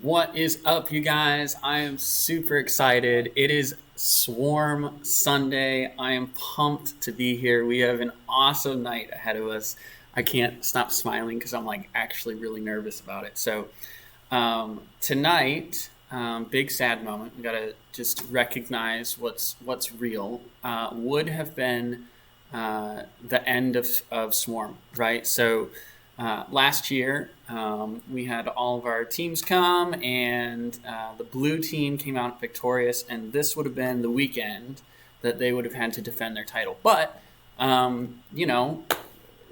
What is up, you guys? I am super excited. It is Swarm Sunday. I am pumped to be here. We have an awesome night ahead of us. I can't stop smiling because I'm like actually really nervous about it. Tonight, big sad moment. We gotta just recognize what's real. Would have been the end of Swarm, right? Last year, we had all of our teams come, and the blue team came out victorious, and this would have been the weekend that they would have had to defend their title. But, you know,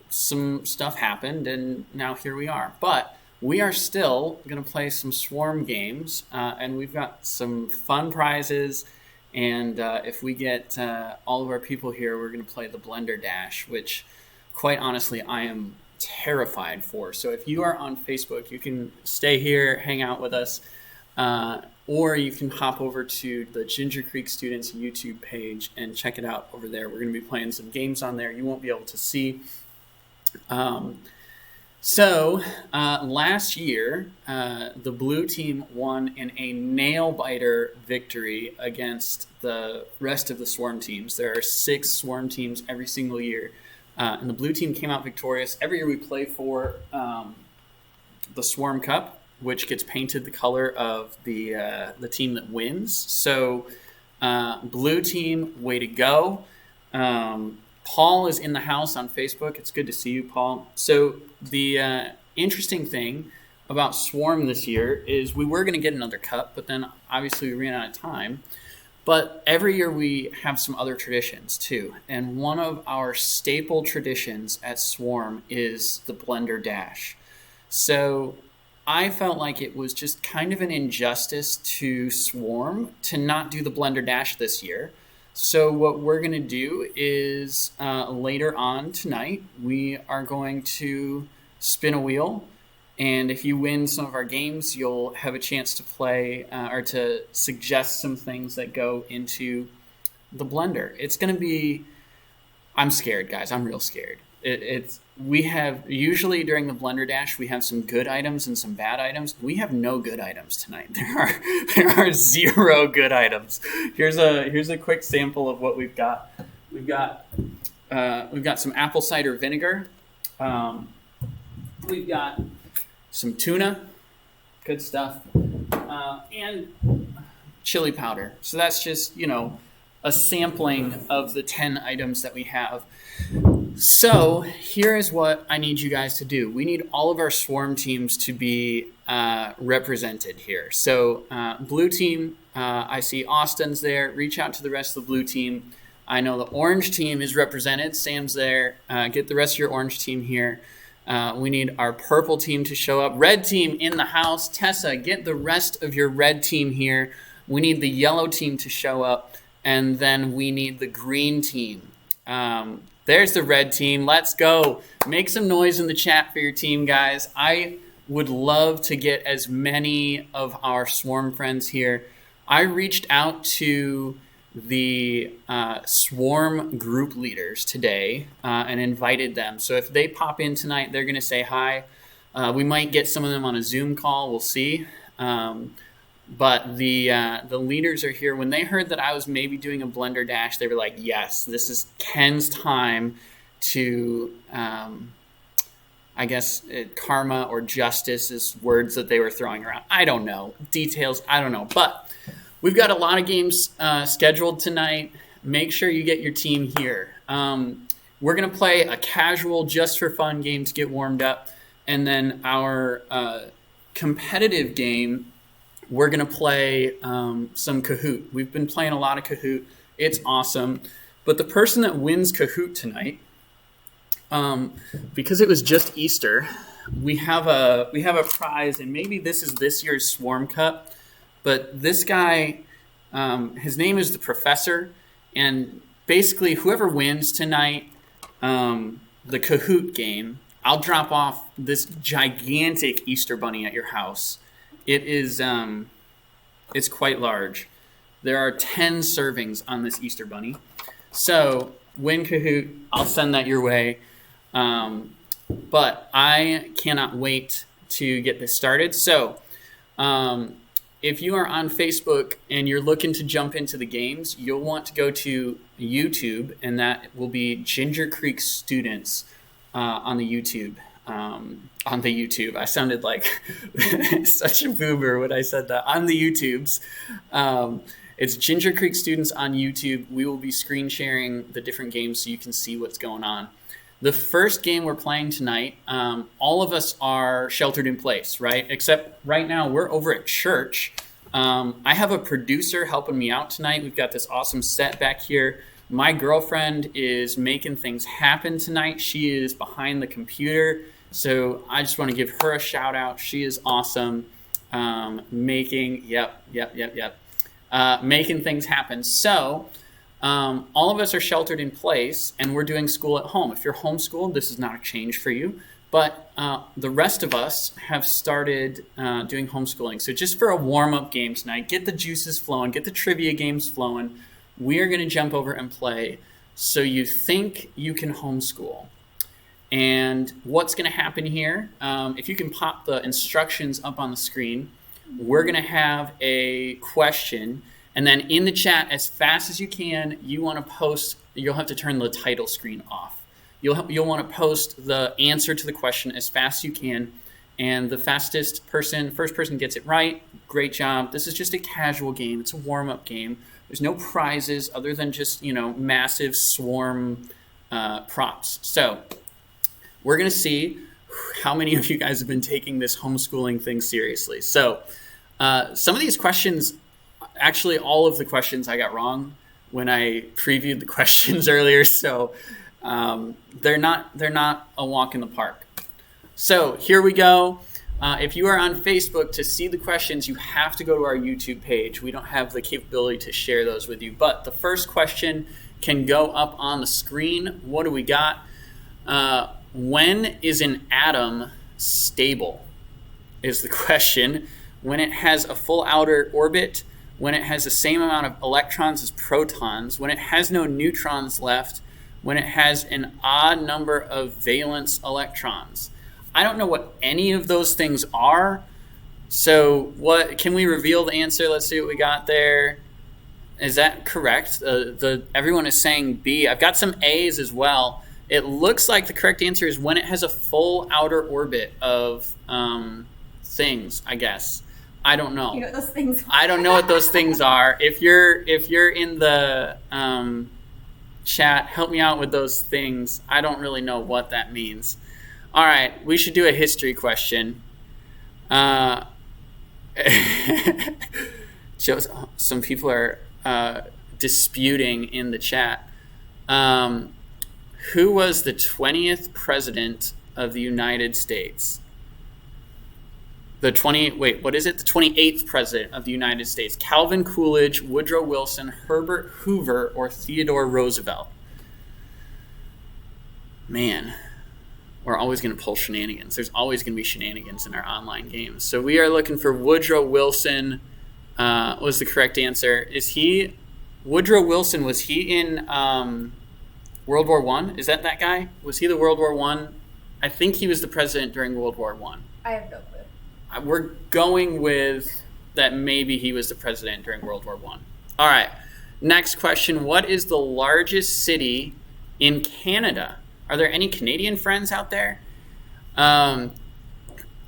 some stuff happened, and now here we are. But we are still going to play some Swarm games, and we've got some fun prizes. And if we get all of our people here, we're going to play the Blender Dash, which, quite honestly, I am terrified for. So if you are on Facebook, you can stay here, hang out with us, or you can hop over to the Ginger Creek Students YouTube page and check it out over there. We're going to be playing some games on there you won't be able to see. Last year, the blue team won in a nail-biter victory against the rest of the Swarm teams. There are 6 Swarm teams every single year. And the blue team came out victorious. Every year we play for the Swarm Cup, which gets painted the color of the team that wins. So, blue team, way to go. Paul is in the house on Facebook. It's good to see you, Paul. So the interesting thing about Swarm this year is we were going to get another cup, but then obviously we ran out of time. But every year we have some other traditions too. And one of our staple traditions at Swarm is the Blender Dash. So I felt like it was just kind of an injustice to Swarm to not do the Blender Dash this year. So what we're going to do is later on tonight, we are going to spin a wheel. And if you win some of our games, you'll have a chance to play or to suggest some things that go into the blender. It's going to be, I'm scared, guys. I'm real scared. We have, usually during the Blender Dash, we have some good items and some bad items. We have no good items tonight. There are 0 good items. Here's a quick sample of what we've got. We've got some apple cider vinegar. We've got some tuna, good stuff, and chili powder. So that's just, a sampling of the 10 items that we have. So here is what I need you guys to do. We need all of our Swarm teams to be represented here. So blue team, I see Austin's there. Reach out to the rest of the blue team. I know the orange team is represented. Sam's there. Get the rest of your orange team here. We need our purple team to show up. Red team in the house. Tessa, get the rest of your red team here. We need the yellow team to show up. And then we need the green team. There's the red team. Let's go. Make some noise in the chat for your team, guys. I would love to get as many of our Swarm friends here. I reached out to the Swarm group leaders today and invited them. So if they pop in tonight, they're going to say hi. We might get some of them on a Zoom call. We'll see. But the leaders are here. When they heard that I was maybe doing a Blender Dash, they were like, yes, this is Ken's time to, I guess, karma or justice is words that they were throwing around. I don't know. Details, I don't know. But we've got a lot of games scheduled tonight. Make sure you get your team here. We're going to play a casual, just for fun game to get warmed up. And then our competitive game, we're going to play some Kahoot. We've been playing a lot of Kahoot. It's awesome. But the person that wins Kahoot tonight, because it was just Easter, we have a prize, and maybe this is this year's Swarm Cup. But this guy, his name is the Professor, and basically whoever wins tonight, the Kahoot game, I'll drop off this gigantic Easter bunny at your house. It is, it's quite large. There are 10 servings on this Easter bunny. So, win Kahoot, I'll send that your way. But I cannot wait to get this started. So, If you are on Facebook and you're looking to jump into the games, you'll want to go to YouTube, and that will be Ginger Creek Students on the YouTube. I sounded like such a boomer when I said that. On the YouTubes. It's Ginger Creek Students on YouTube. We will be screen sharing the different games so you can see what's going on. The first game we're playing tonight, all of us are sheltered in place, right? Except right now we're over at church. I have a producer helping me out tonight. We've got this awesome set back here. My girlfriend is making things happen tonight. She is behind the computer. So I just want to give her a shout out. She is awesome. Making things happen. So all of us are sheltered in place, and we're doing school at home. If you're homeschooled, this is not a change for you. But the rest of us have started doing homeschooling. So just for a warm-up game tonight, get the juices flowing, get the trivia games flowing. We are going to jump over and play So You Think You Can Homeschool. And what's going to happen here, if you can pop the instructions up on the screen, we're going to have a question. And then in the chat, as fast as you can, you want to post, you'll have to turn the title screen off. You'll want to post the answer to the question as fast as you can. And the first person gets it right. Great job. This is just a casual game. It's a warm-up game. There's no prizes other than just, massive swarm props. So we're going to see how many of you guys have been taking this homeschooling thing seriously. So some of these questions, actually all of the questions I got wrong when I previewed the questions earlier. So they're not a walk in the park. So here we go. If you are on Facebook, to see the questions, you have to go to our YouTube page. We don't have the capability to share those with you. But the first question can go up on the screen. What do we got? When is an atom stable? Is the question. When it has a full outer orbit, when it has the same amount of electrons as protons, when it has no neutrons left, when it has an odd number of valence electrons. I don't know what any of those things are. So what can we reveal the answer? Let's see what we got there. Is that correct? Everyone is saying B. I've got some A's as well. It looks like the correct answer is when it has a full outer orbit of things, I guess. I don't know. You know what those things are? I don't know what those things are. If you're in the chat, help me out with those things. I don't really know what that means. All right, we should do a history question. Some people are disputing in the chat. Who was the 20th president of the United States? The 28th president of the United States. Calvin Coolidge, Woodrow Wilson, Herbert Hoover, or Theodore Roosevelt? Man, we're always going to pull shenanigans. There's always going to be shenanigans in our online games. So we are looking for Woodrow Wilson was the correct answer. Woodrow Wilson, was he in World War I? Is that guy? Was he the World War I? I think he was the president during World War I. I have no clue. We're going with that maybe he was the president during World War I. All right. Next question. What is the largest city in Canada? Are there any Canadian friends out there? I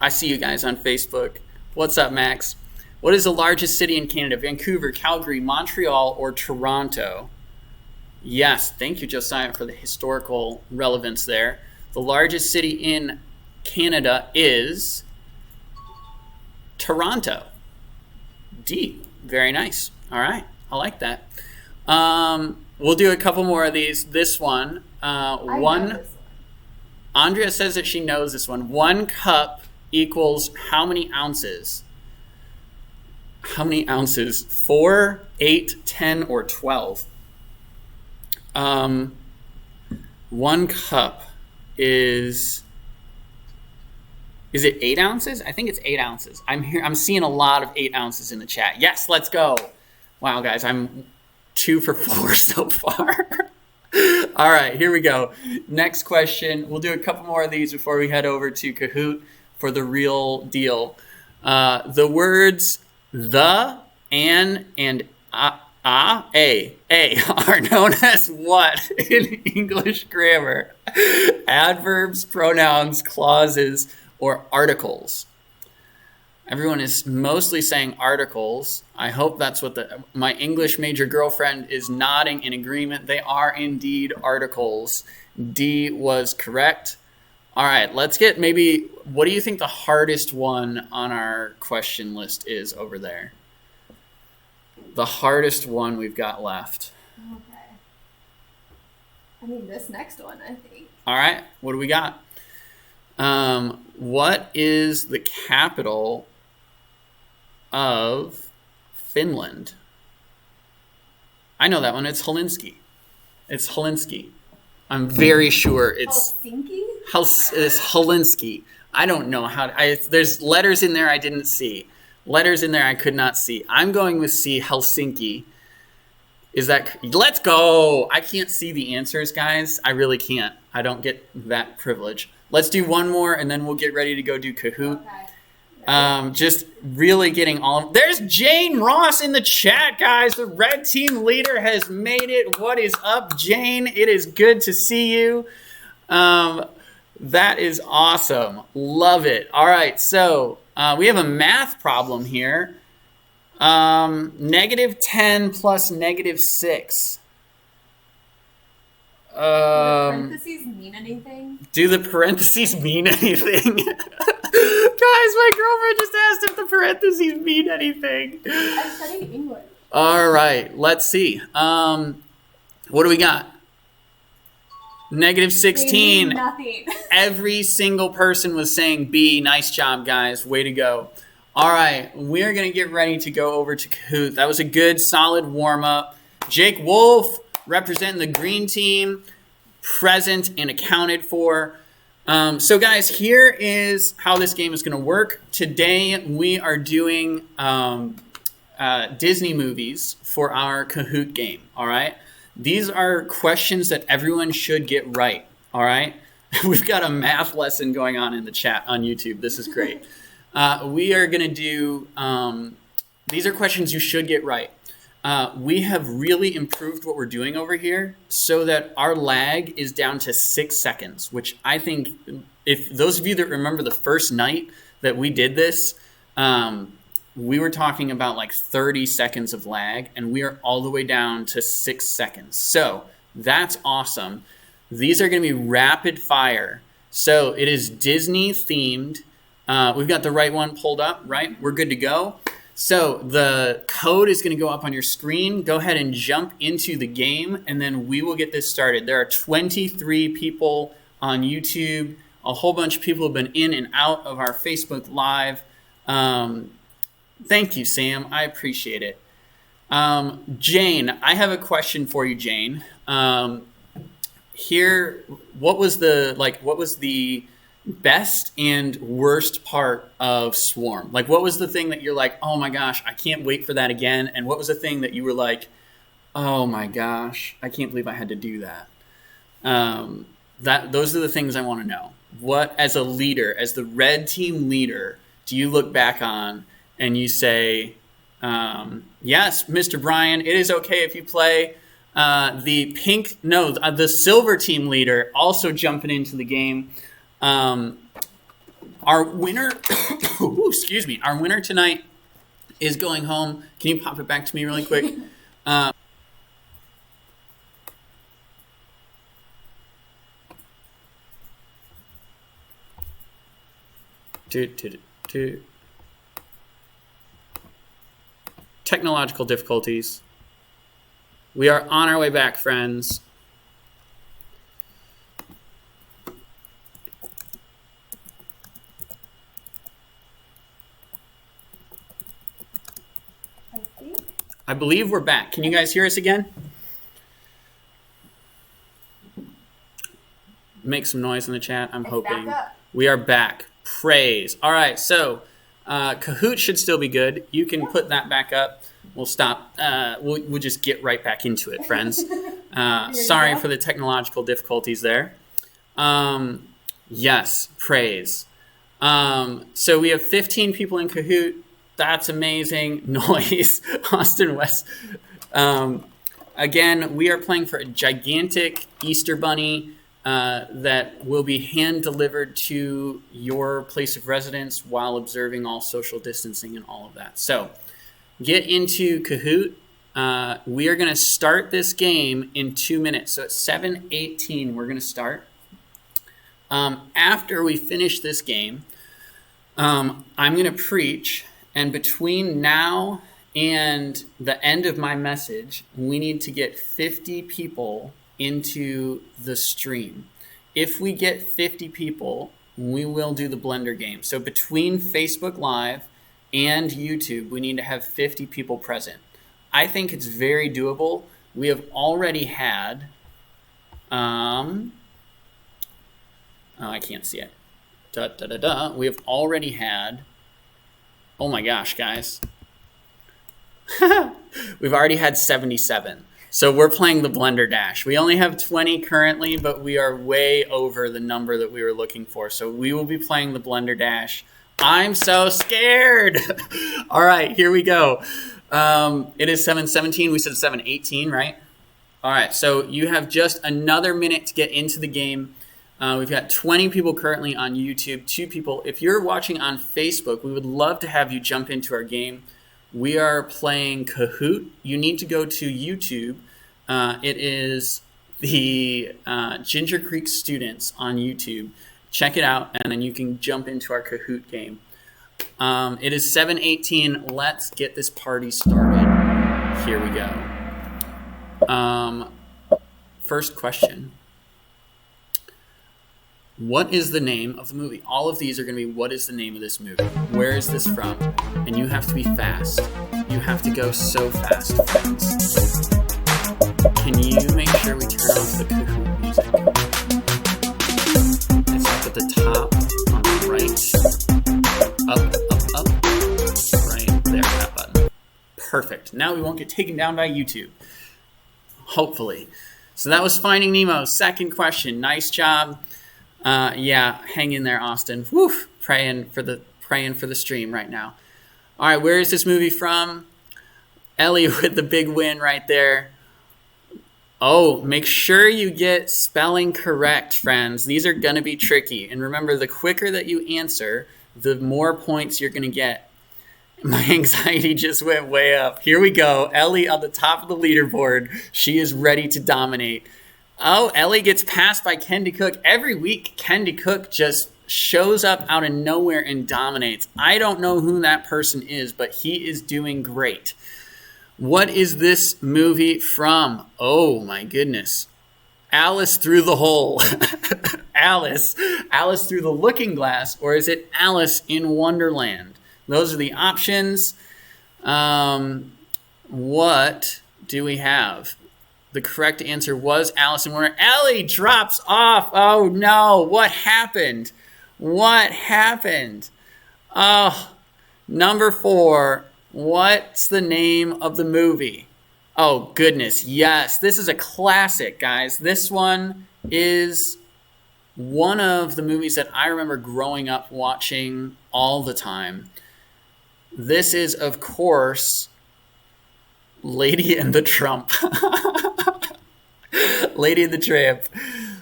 see you guys on Facebook. What's up, Max? What is the largest city in Canada? Vancouver, Calgary, Montreal, or Toronto? Yes, thank you, Josiah, for the historical relevance there. The largest city in Canada is Toronto. D. Very nice. All right, I like that. We'll do a couple more of these. This one. I know this one. Andrea says that she knows this one. 1 cup equals how many ounces? How many ounces? 4, 8, 10, or 12? 1 cup is it 8 ounces? I think it's 8 ounces. I'm seeing a lot of 8 ounces in the chat. Yes, let's go. Wow, guys, I'm 2 for 4 so far. All right, here we go. Next question. We'll do a couple more of these before we head over to Kahoot for the real deal. The words the, and a are known as what in English grammar? Adverbs, pronouns, clauses, or articles. Everyone is mostly saying articles. I hope that's what my English major girlfriend is nodding in agreement. They are indeed articles. D was correct. All right, let's get what do you think the hardest one on our question list is over there? The hardest one we've got left. Okay. I mean, this next one, I think. All right, what do we got? What is the capital of Finland? I know that one. It's Helsinki. It's Helsinki. I'm very sure it's Helsinki? It's Helsinki. I don't know how. There's letters in there I didn't see. Letters in there I could not see. I'm going with C, Helsinki. Is that? Let's go. I can't see the answers, guys. I really can't. I don't get that privilege. Let's do one more, and then we'll get ready to go do Kahoot. Okay. Just really getting all. There's Jane Ross in the chat, guys. The red team leader has made it. What is up, Jane? It is good to see you. That is awesome. Love it. All right, so we have a math problem here. -10 plus -6. Do the parentheses mean anything? Do the parentheses mean anything? Guys, my girlfriend just asked if the parentheses mean anything. I'm studying English. All right, let's see. What do we got? -16. They mean nothing. Every single person was saying B. Nice job, guys. Way to go. All right, we're going to get ready to go over to Kahoot. That was a good, solid warm-up. Jake Wolf, representing the green team, present and accounted for. So, guys, here is how this game is going to work. Today, we are doing Disney movies for our Kahoot game, all right? These are questions that everyone should get right, all right? We've got a math lesson going on in the chat on YouTube. This is great. We are going to do, these are questions you should get right. We have really improved what we're doing over here so that our lag is down to 6 seconds, which I think, if those of you that remember the first night that we did this, we were talking about like 30 seconds of lag, and we are all the way down to 6 seconds. So that's awesome. These are going to be rapid fire. So it is Disney themed. We've got the right one pulled up, right? We're good to go. So the code is going to go up on your screen. Go ahead and jump into the game, and then we will get this started. There are 23 people on YouTube. A whole bunch of people have been in and out of our Facebook Live. Thank you, Sam. I appreciate it. Jane, I have a question for you, Jane. Here, what was the best and worst part of Swarm? Like, what was the thing that you're like, oh my gosh, I can't wait for that again? And what was the thing that you were like, oh my gosh, I can't believe I had to do that? Those are the things I want to know. What, as a leader, as the red team leader, do you look back on and you say, yes, Mr. Brian, it is okay if you play. The silver team leader also jumping into the game. Our winner, excuse me, our winner tonight is going home. Can you pop it back to me really quick? Technological difficulties. We are on our way back, friends. I believe we're back. Can you guys hear us again? Make some noise in the chat. I'm hoping. We are back. Praise. All right, so Kahoot should still be good. You can put that back up. We'll stop. We'll just get right back into it, friends. Sorry for the technological difficulties there. Yes, praise. So we have 15 people in Kahoot. That's amazing. Noise. Austin West. Again, we are playing for a gigantic Easter bunny that will be hand delivered to your place of residence while observing all social distancing and all of that. So get into Kahoot. We are going to start this game in 2 minutes. So at 7:18, we're going to start. After we finish this game, I'm going to preach, and between now and the end of my message, we need to get 50 people into the stream. If we get 50 people, we will do the Blender game. So between Facebook Live and YouTube, we need to have 50 people present. I think it's very doable. We have already had, oh, I can't see it. We have already had, oh my gosh, guys. We've already had 77. So we're playing the Blender Dash. We only have 20 currently, but we are way over the number that we were looking for. So we will be playing the Blender Dash. I'm so scared. All right, here we go. It is 7:17. We said 7:18, right? All right, so you have just another minute to get into the game. We've got 20 people currently on YouTube, 2 people. If you're watching on Facebook, we would love to have you jump into our game. We are playing Kahoot. You need to go to YouTube. It is the Ginger Creek students on YouTube. Check it out, and then you can jump into our Kahoot game. It is 7:18. Let's get this party started. Here we go. First question. What is the name of the movie? All of these are going to be, what is the name of this movie? Where is this from? And you have to be fast. You have to go so fast, friends. Can you make sure we turn off the Kahoot music? It's up at the top, on the right. Up. Right there, that button. Perfect. Now we won't get taken down by YouTube. Hopefully. So that was Finding Nemo. Second question. Nice job. Yeah, hang in there, Austin. Woo, praying for the stream right now. All right, where is this movie from? Ellie with the big win right there. Oh, make sure you get spelling correct, friends. These are going to be tricky. And remember, the quicker that you answer, the more points you're going to get. My anxiety just went way up. Here we go. Ellie on the top of the leaderboard. She is ready to dominate. Oh, Ellie gets passed by Kendi Cook. Every week, Kendi Cook just shows up out of nowhere and dominates. I don't know who that person is, but he is doing great. What is this movie from? Oh, my goodness. Alice Through the Hole. Alice Through the Looking Glass, or is it Alice in Wonderland? Those are the options. What do we have? The correct answer was Alice in Wonderland. Ellie drops off. Oh, no. What happened? Oh, number 4. What's the name of the movie? Oh, goodness. Yes. This is a classic, guys. This one is one of the movies that I remember growing up watching all the time. This is, of course, Lady and the Tramp. Lady and the Tramp.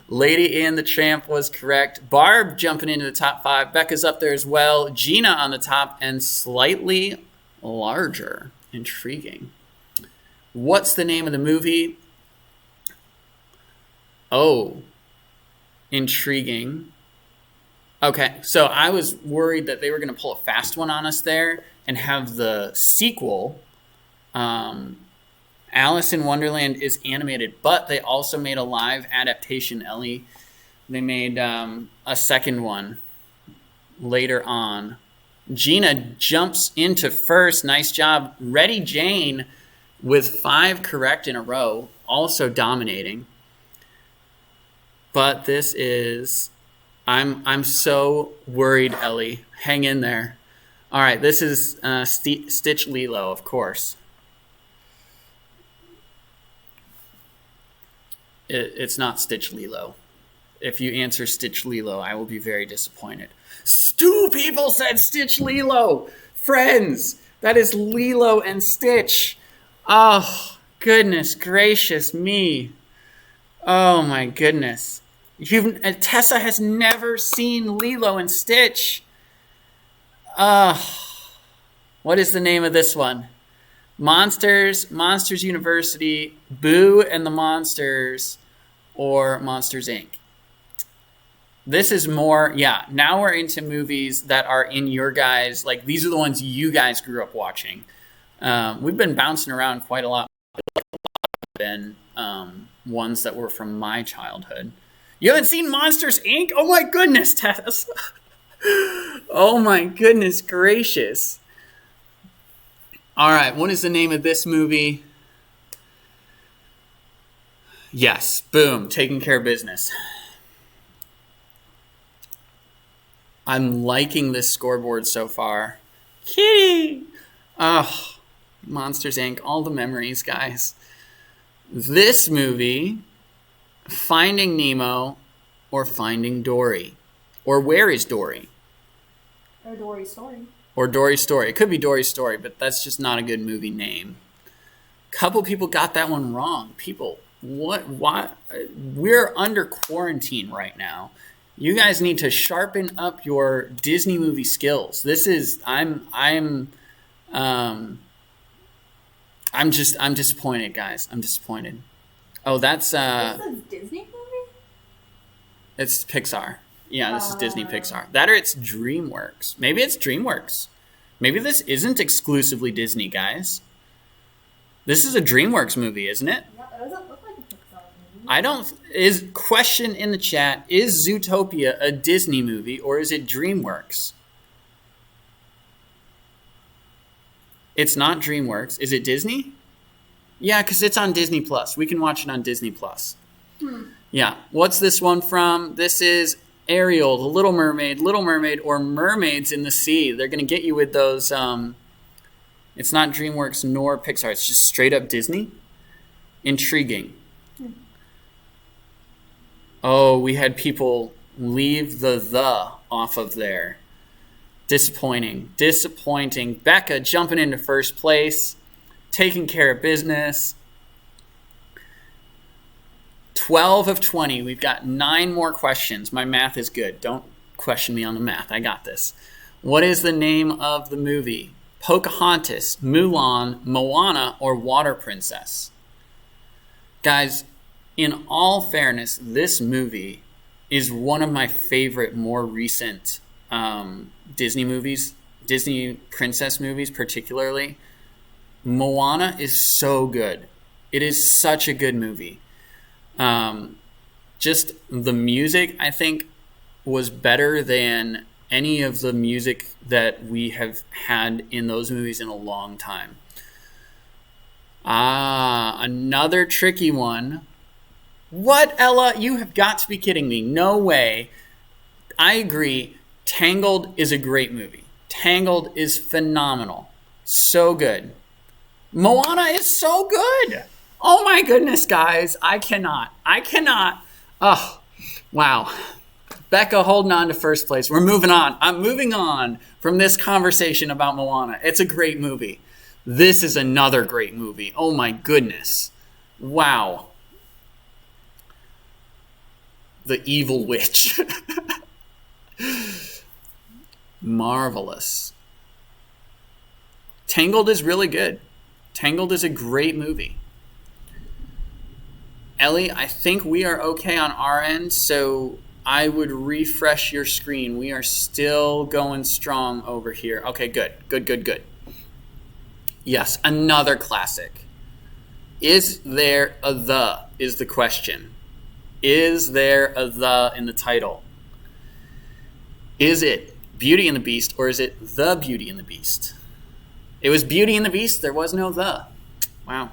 Lady and the Tramp was correct. Barb jumping into the top 5. Becca's up there as well. Gina on the top and slightly larger. Intriguing. What's the name of the movie? Oh, intriguing. Okay, so I was worried that they were going to pull a fast one on us there and have the sequel. Alice in Wonderland is animated, but they also made a live adaptation, Ellie. They made a second one later on. Gina jumps into first. Nice job. Ready Jane with 5 correct in a row, also dominating. But this is... I'm so worried, Ellie. Hang in there. All right, this is Stitch Lilo, of course. It's not Stitch Lilo. if you answer Stitch Lilo, I will be very disappointed. 2 people said Stitch Lilo. Friends, that is Lilo and Stitch. Oh, goodness gracious me. Oh, my goodness. Tessa has never seen Lilo and Stitch. What is the name of this one? Monsters University, Boo and the Monsters, or Monsters, Inc. This is more, now we're into movies that are in your guys, like these are the ones you guys grew up watching. We've been bouncing around quite a lot. Been ones that were from my childhood. You haven't seen Monsters, Inc.? Oh my goodness, Tess. Oh my goodness gracious. All right, what is the name of this movie? Yes, boom, Taking Care of Business. I'm liking this scoreboard so far. Kitty! Oh, Monsters, Inc., all the memories, guys. This movie, Finding Nemo or Finding Dory? Or Where is Dory? Or Dory's Story. Or Dory's Story. It could be Dory's Story, but that's just not a good movie name. Couple people got that one wrong. People, what? We're under quarantine right now. You guys need to sharpen up your Disney movie skills. This is I'm disappointed, guys. I'm disappointed. Oh, that's This is a Disney movie? It's Pixar. Yeah, this is Disney Pixar. That or it's DreamWorks. Maybe it's DreamWorks. Maybe this isn't exclusively Disney, guys. This is a DreamWorks movie, isn't it? No, it doesn't look like a Pixar movie. Question in the chat, is Zootopia a Disney movie or is it DreamWorks? It's not DreamWorks. Is it Disney? Yeah, because it's on Disney Plus. We can watch it on Disney Plus. Yeah. What's this one from? This is Ariel, The Little Mermaid, or Mermaids in the Sea. They're going to get you with those. It's not DreamWorks nor Pixar. It's just straight up Disney. Intriguing. Oh, we had people leave the off of there. Disappointing. Becca jumping into first place. Taking Care of Business. 12 of 20. We've got 9 more questions. My math is good. Don't question me on the math. I got this. What is the name of the movie? Pocahontas, Mulan, Moana, or Water Princess? Guys, in all fairness, this movie is one of my favorite, more recent Disney movies, Disney princess movies particularly. Moana is so good. It is such a good movie. Just the music, I think, was better than any of the music that we have had in those movies in a long time. Another tricky one. What, Ella? You have got to be kidding me. No way. I agree. Tangled is a great movie. Tangled is phenomenal. So good. Moana is so good. Oh my goodness, guys. I cannot. Oh, wow. Becca holding on to first place. We're moving on. I'm moving on from this conversation about Moana. It's a great movie. This is another great movie. Oh my goodness. Wow. The Evil Witch. Marvelous. Tangled is really good. Tangled is a great movie. Ellie, I think we are okay on our end, so I would refresh your screen. We are still going strong over here. Okay, good. Yes, another classic. Is there a the is the question. Is there a the in the title? Is it Beauty and the Beast or is it The Beauty and the Beast? It was Beauty and the Beast. There was no the. Wow.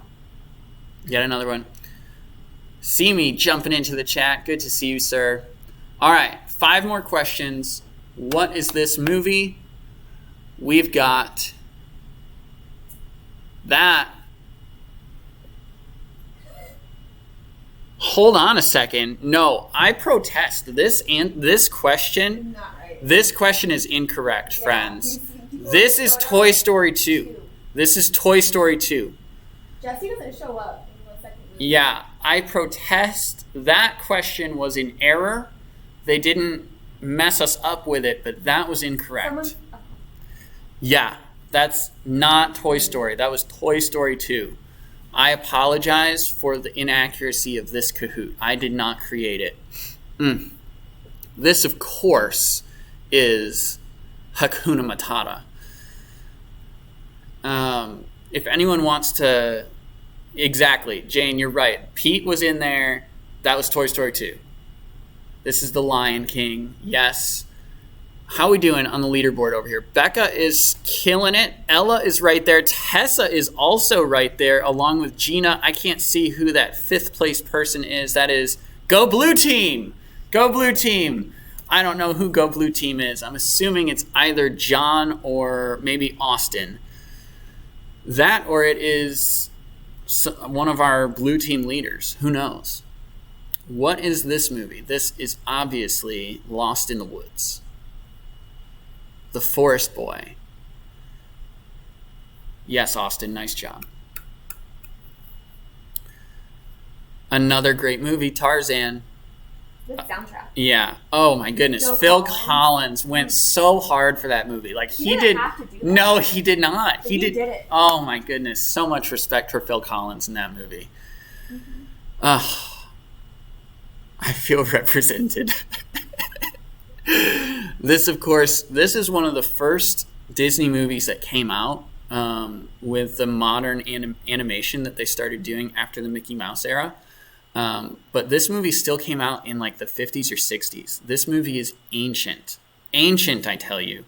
Yet another one. See me jumping into the chat. Good to see you, sir. All right, 5 more questions. What is this movie? We've got that. hold on a second. No, I protest. This question. Not right. This question is incorrect, Yeah, friends. he's This is showing Toy up Story 2. This is Toy Story 2. Jesse doesn't show up in the second movie. Yeah, I protest. That question was in error. They didn't mess us up with it, but that was incorrect. Yeah, that's not Toy Story. That was Toy Story 2. I apologize for the inaccuracy of this Kahoot. I did not create it. This, of course, is Hakuna Matata. If anyone wants to... Exactly. Jane, you're right. Pete was in there. That was Toy Story 2. This is The Lion King. Yes. How are we doing on the leaderboard over here? Becca is killing it. Ella is right there. Tessa is also right there, along with Gina. I can't see who that 5th place person is. That is Go Blue Team. Go Blue Team. I don't know who Go Blue Team is. I'm assuming it's either John or maybe Austin. That or it is one of our Blue Team leaders. Who knows? What is this movie? This is obviously Lost in the Woods. The Forest Boy. Yes, Austin, nice job. Another great movie, Tarzan. Good soundtrack. Yeah. Oh my goodness. Phil Collins went so hard for that movie. Like he did. Have to do that. No, he did not. But he did it. Oh my goodness. So much respect for Phil Collins in that movie. I feel represented. This, of course, this is one of the first Disney movies that came out with the modern animation that they started doing after the Mickey Mouse era. But this movie still came out in like the 50s or 60s. This movie is ancient. Ancient, I tell you.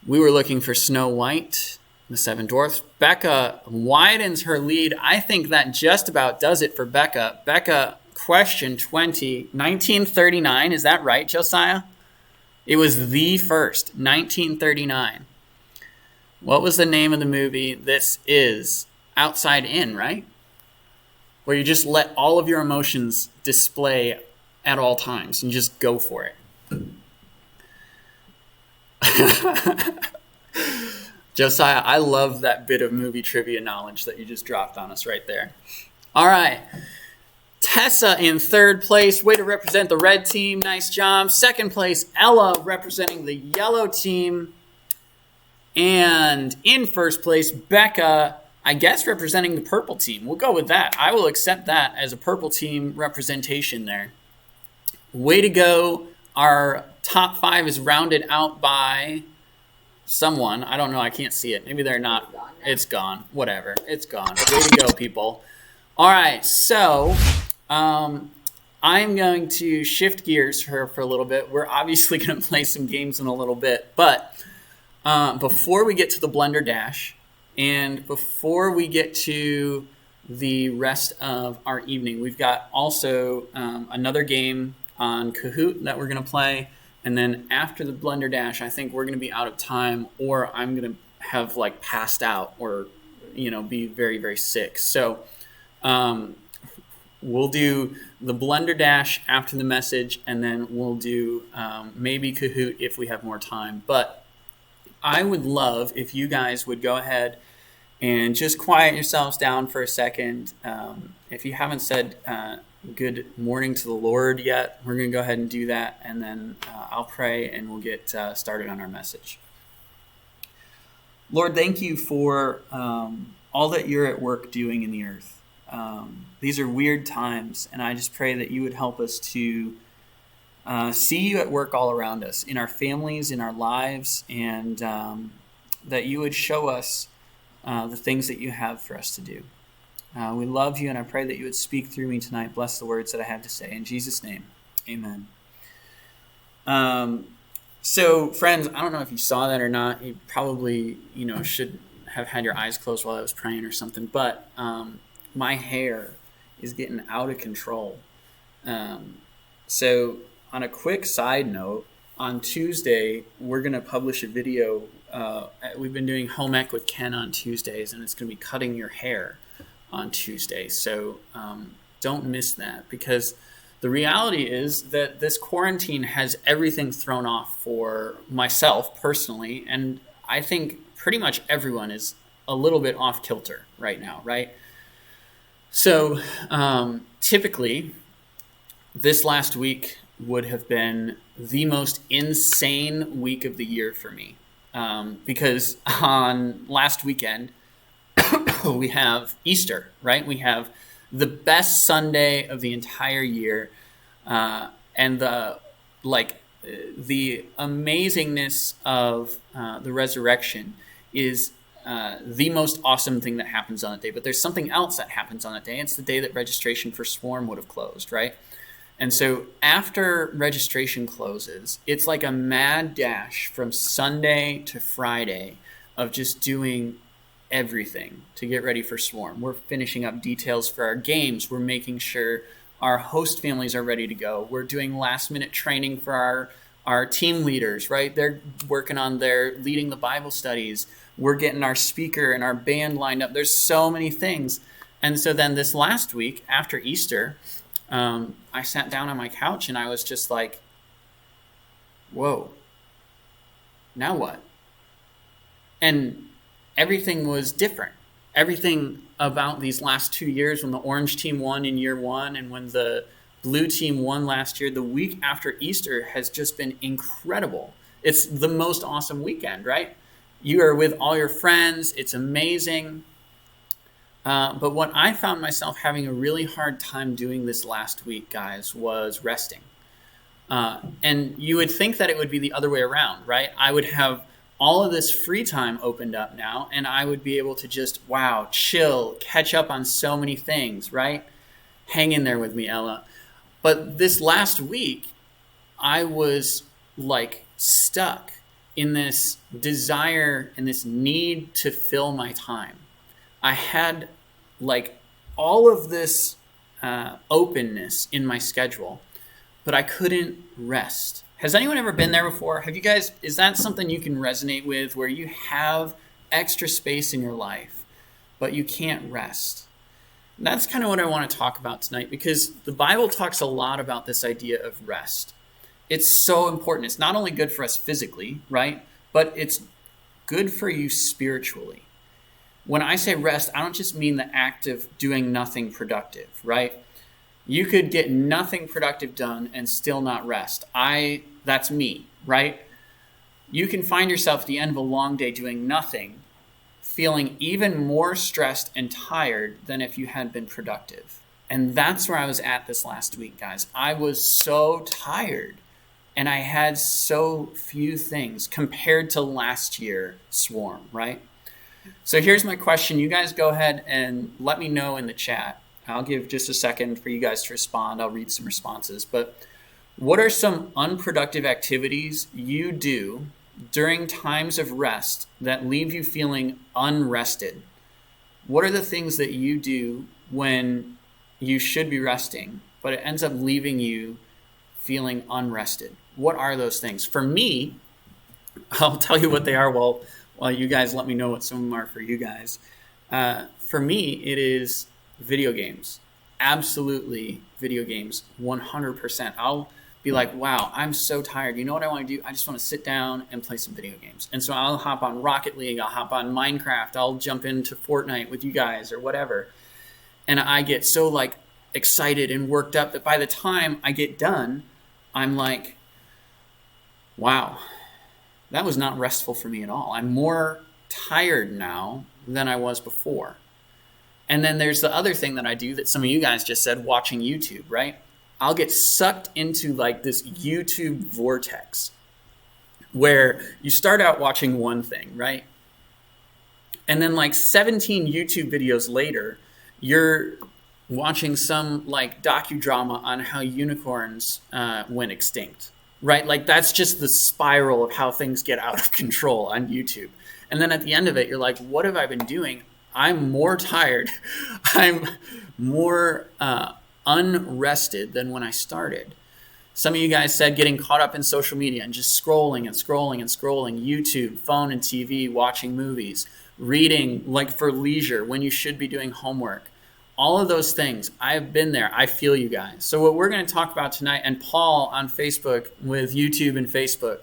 We were looking for Snow White, the Seven Dwarfs. Becca widens her lead. I think that just about does it for Becca. Becca, question 20. 1939, is that right, Josiah? It was the first, 1939. What was the name of the movie? This is Outside In, right? Where you just let all of your emotions display at all times and just go for it. Josiah, I love that bit of movie trivia knowledge that you just dropped on us right there. All right. Tessa in 3rd place. Way to represent the red team. Nice job. 2nd place, Ella representing the yellow team. And in 1st place, Becca, I guess representing the purple team. We'll go with that. I will accept that as a purple team representation there. Way to go. Our top 5 is rounded out by someone. I don't know. I can't see it. Maybe they're not. It's gone. Whatever. It's gone. Way to go, people. All right. So I'm going to shift gears for a little bit. We're obviously going to play some games in a little bit. But before we get to the Blender Dash, and before we get to the rest of our evening, we've got also another game on Kahoot that we're going to play. And then after the Blender Dash, I think we're going to be out of time, or I'm going to have like passed out or, be very, very sick. So we'll do the Blender Dash after the message, and then we'll do maybe Kahoot if we have more time. But I would love if you guys would go ahead and just quiet yourselves down for a second. If you haven't said good morning to the Lord yet, we're going to go ahead and do that, and then I'll pray and we'll get started on our message. Lord, thank you for all that you're at work doing in the earth. These are weird times, and I just pray that you would help us to see you at work all around us, in our families, in our lives, and that you would show us the things that you have for us to do. We love you, and I pray that you would speak through me tonight. Bless the words that I have to say. In Jesus' name, amen. So, friends, I don't know if you saw that or not. You probably, should have had your eyes closed while I was praying or something. But my hair is getting out of control. So, on a quick side note, on Tuesday, we're going to publish a video. We've been doing home ec with Ken on Tuesdays, and it's going to be cutting your hair on Tuesday. So don't miss that, because the reality is that this quarantine has everything thrown off for myself personally, and I think pretty much everyone is a little bit off kilter right now, right? So typically, this last week would have been the most insane week of the year for me, because on last weekend, we have Easter, right? We have the best Sunday of the entire year, and the amazingness of the resurrection is the most awesome thing that happens on that day. But there's something else that happens on that day. It's the day that registration for Swarm would have closed, right? And so after registration closes, it's like a mad dash from Sunday to Friday of just doing everything to get ready for Swarm. We're finishing up details for our games. We're making sure our host families are ready to go. We're doing last minute training for our team leaders, right? They're working on their leading the Bible studies. We're getting our speaker and our band lined up. There's so many things. And so then this last week after Easter, I sat down on my couch and I was just like, whoa, now what? And everything was different. Everything about these last 2 years, when the orange team won in year one and when the blue team won last year, the week after Easter has just been incredible. It's the most awesome weekend, right? You are with all your friends. It's amazing. But what I found myself having a really hard time doing this last week, guys, was resting. And you would think that it would be the other way around, right? I would have all of this free time opened up now, and I would be able to just, chill, catch up on so many things, right? Hang in there with me, Ella. But this last week, I was like stuck in this desire and this need to fill my time. I had like all of this openness in my schedule, but I couldn't rest. Has anyone ever been there before? Have you guys, is that something you can resonate with, where you have extra space in your life, but you can't rest? And that's kind of what I want to talk about tonight, because the Bible talks a lot about this idea of rest. It's so important. It's not only good for us physically, right? But it's good for you spiritually. When I say rest, I don't just mean the act of doing nothing productive, right? You could get nothing productive done and still not rest. That's me, right? You can find yourself at the end of a long day doing nothing, feeling even more stressed and tired than if you had been productive. And that's where I was at this last week, guys. I was so tired, and I had so few things compared to last year Swarm, right? So here's my question. You guys go ahead and let me know in the chat. I'll give just a second for you guys to respond. I'll read some responses. But what are some unproductive activities you do during times of rest that leave you feeling unrested? What are the things that you do when you should be resting, but it ends up leaving you feeling unrested? What are those things? For me, I'll tell you what they are while you guys let me know what some of them are for you guys. For me, it is video games. Absolutely video games, 100%. I'll be like, wow, I'm so tired. You know what I want to do? I just want to sit down and play some video games. And so I'll hop on Rocket League. I'll hop on Minecraft. I'll jump into Fortnite with you guys or whatever. And I get so like excited and worked up that by the time I get done, I'm like, wow, that was not restful for me at all. I'm more tired now than I was before. And then there's the other thing that I do that some of you guys just said, watching YouTube, right? I'll get sucked into like this YouTube vortex where you start out watching one thing, right? And then like 17 YouTube videos later, you're watching some like docudrama on how unicorns went extinct, right? Like that's just the spiral of how things get out of control on YouTube. And then at the end of it, you're like, what have I been doing? I'm more tired. I'm more unrested than when I started. Some of you guys said getting caught up in social media and just scrolling and scrolling and scrolling, YouTube, phone and TV, watching movies, reading like for leisure when you should be doing homework. All of those things, I've been there. I feel you guys. So what we're going to talk about tonight, and Paul on Facebook with YouTube and Facebook,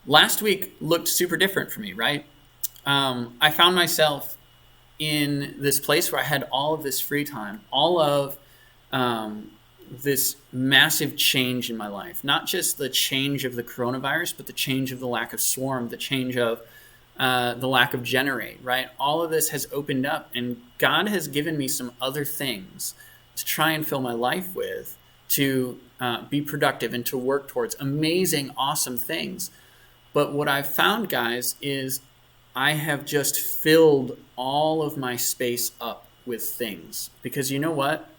last week looked super different for me, right? I found myself in this place where I had all of this free time, all of this massive change in my life. Not just the change of the coronavirus, but the change of the lack of Swarm, the change of the lack of Generate, right? All of this has opened up, and God has given me some other things to try and fill my life with, to be productive and to work towards amazing, awesome things. But what I've found, guys, is I have just filled all of my space up with things. Because you know what?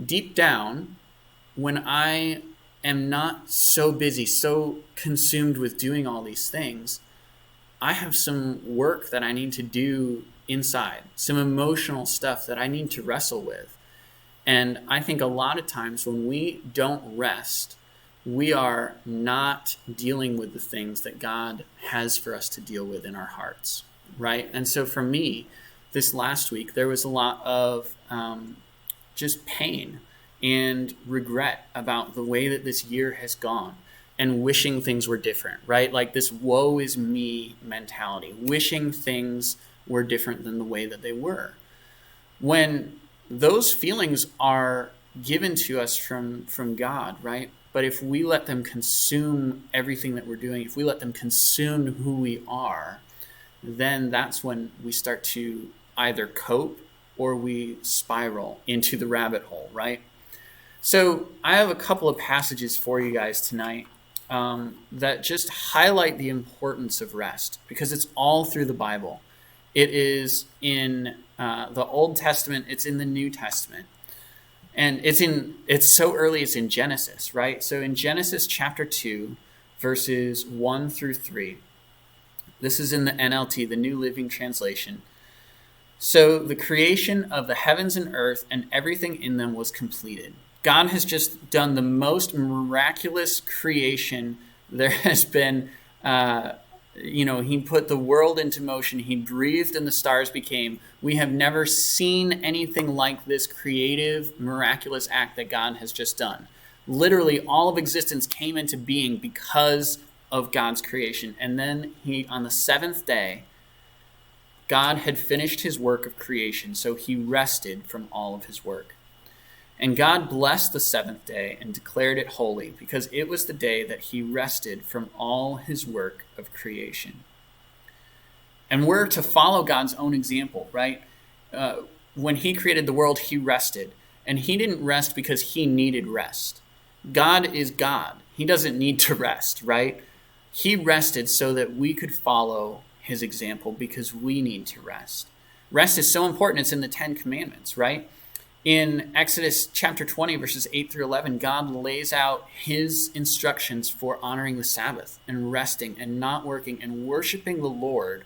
Deep down, when I am not so busy, so consumed with doing all these things, I have some work that I need to do inside, some emotional stuff that I need to wrestle with. And I think a lot of times when we don't rest, we are not dealing with the things that God has for us to deal with in our hearts, right? And so for me, this last week, there was a lot of just pain and regret about the way that this year has gone, and wishing things were different, right? Like this woe is me mentality, wishing things were different than the way that they were. When those feelings are given to us from God, right? But if we let them consume everything that we're doing, if we let them consume who we are, then that's when we start to either cope or we spiral into the rabbit hole, right? So I have a couple of passages for you guys tonight that just highlight the importance of rest, because it's all through the Bible. It is in the Old Testament, it's in the New Testament. And it's so early, it's in Genesis, right? So in Genesis chapter 2, verses 1 through 3, this is in the NLT, the New Living Translation. So the creation of the heavens and earth and everything in them was completed. God has just done the most miraculous creation there has been. He put the world into motion. He breathed and the stars became. We have never seen anything like this creative, miraculous act that God has just done. Literally, all of existence came into being because of God's creation. And then on the seventh day, God had finished his work of creation, so he rested from all of his work. And God blessed the seventh day and declared it holy, because it was the day that he rested from all his work of creation. And we're to follow God's own example, right? When he created the world, he rested. And he didn't rest because he needed rest. God is God. He doesn't need to rest, right? He rested so that we could follow his example, because we need to rest. Rest is so important. It's in the 10 Commandments, right? In Exodus chapter 20, verses 8 through 11, God lays out his instructions for honoring the Sabbath and resting and not working and worshiping the Lord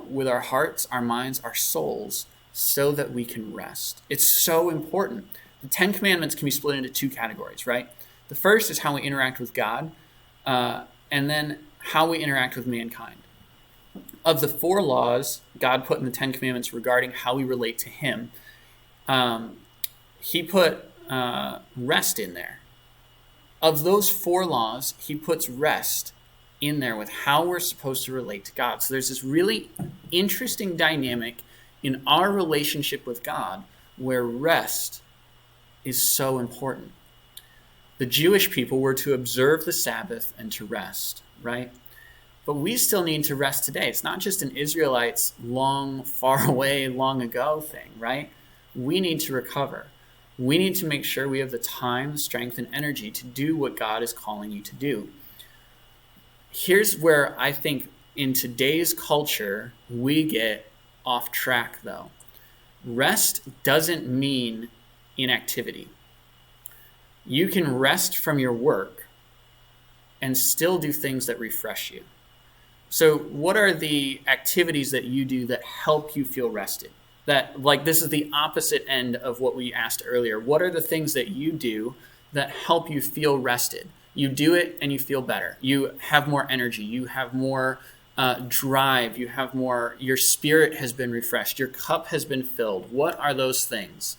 with our hearts, our minds, our souls, so that we can rest. It's so important. The 10 Commandments can be split into two categories, right? The first is how we interact with God, and then how we interact with mankind. Of the 4 laws God put in the 10 Commandments regarding how we relate to him, he put rest in there. Of those 4 laws, he puts rest in there with how we're supposed to relate to God. So there's this really interesting dynamic in our relationship with God where rest is so important. The Jewish people were to observe the Sabbath and to rest, right? But we still need to rest today. It's not just an Israelites long, far away, long ago thing, right? We need to recover. We need to make sure we have the time, strength, and energy to do what God is calling you to do. Here's where I think in today's culture, we get off track, though. Rest doesn't mean inactivity. You can rest from your work and still do things that refresh you. So what are the activities that you do that help you feel rested? That, like, this is the opposite end of what we asked earlier. What are the things that you do that help you feel rested? You do it and you feel better. You have more energy. You have more drive, you have more, your spirit has been refreshed, your cup has been filled. What are those things?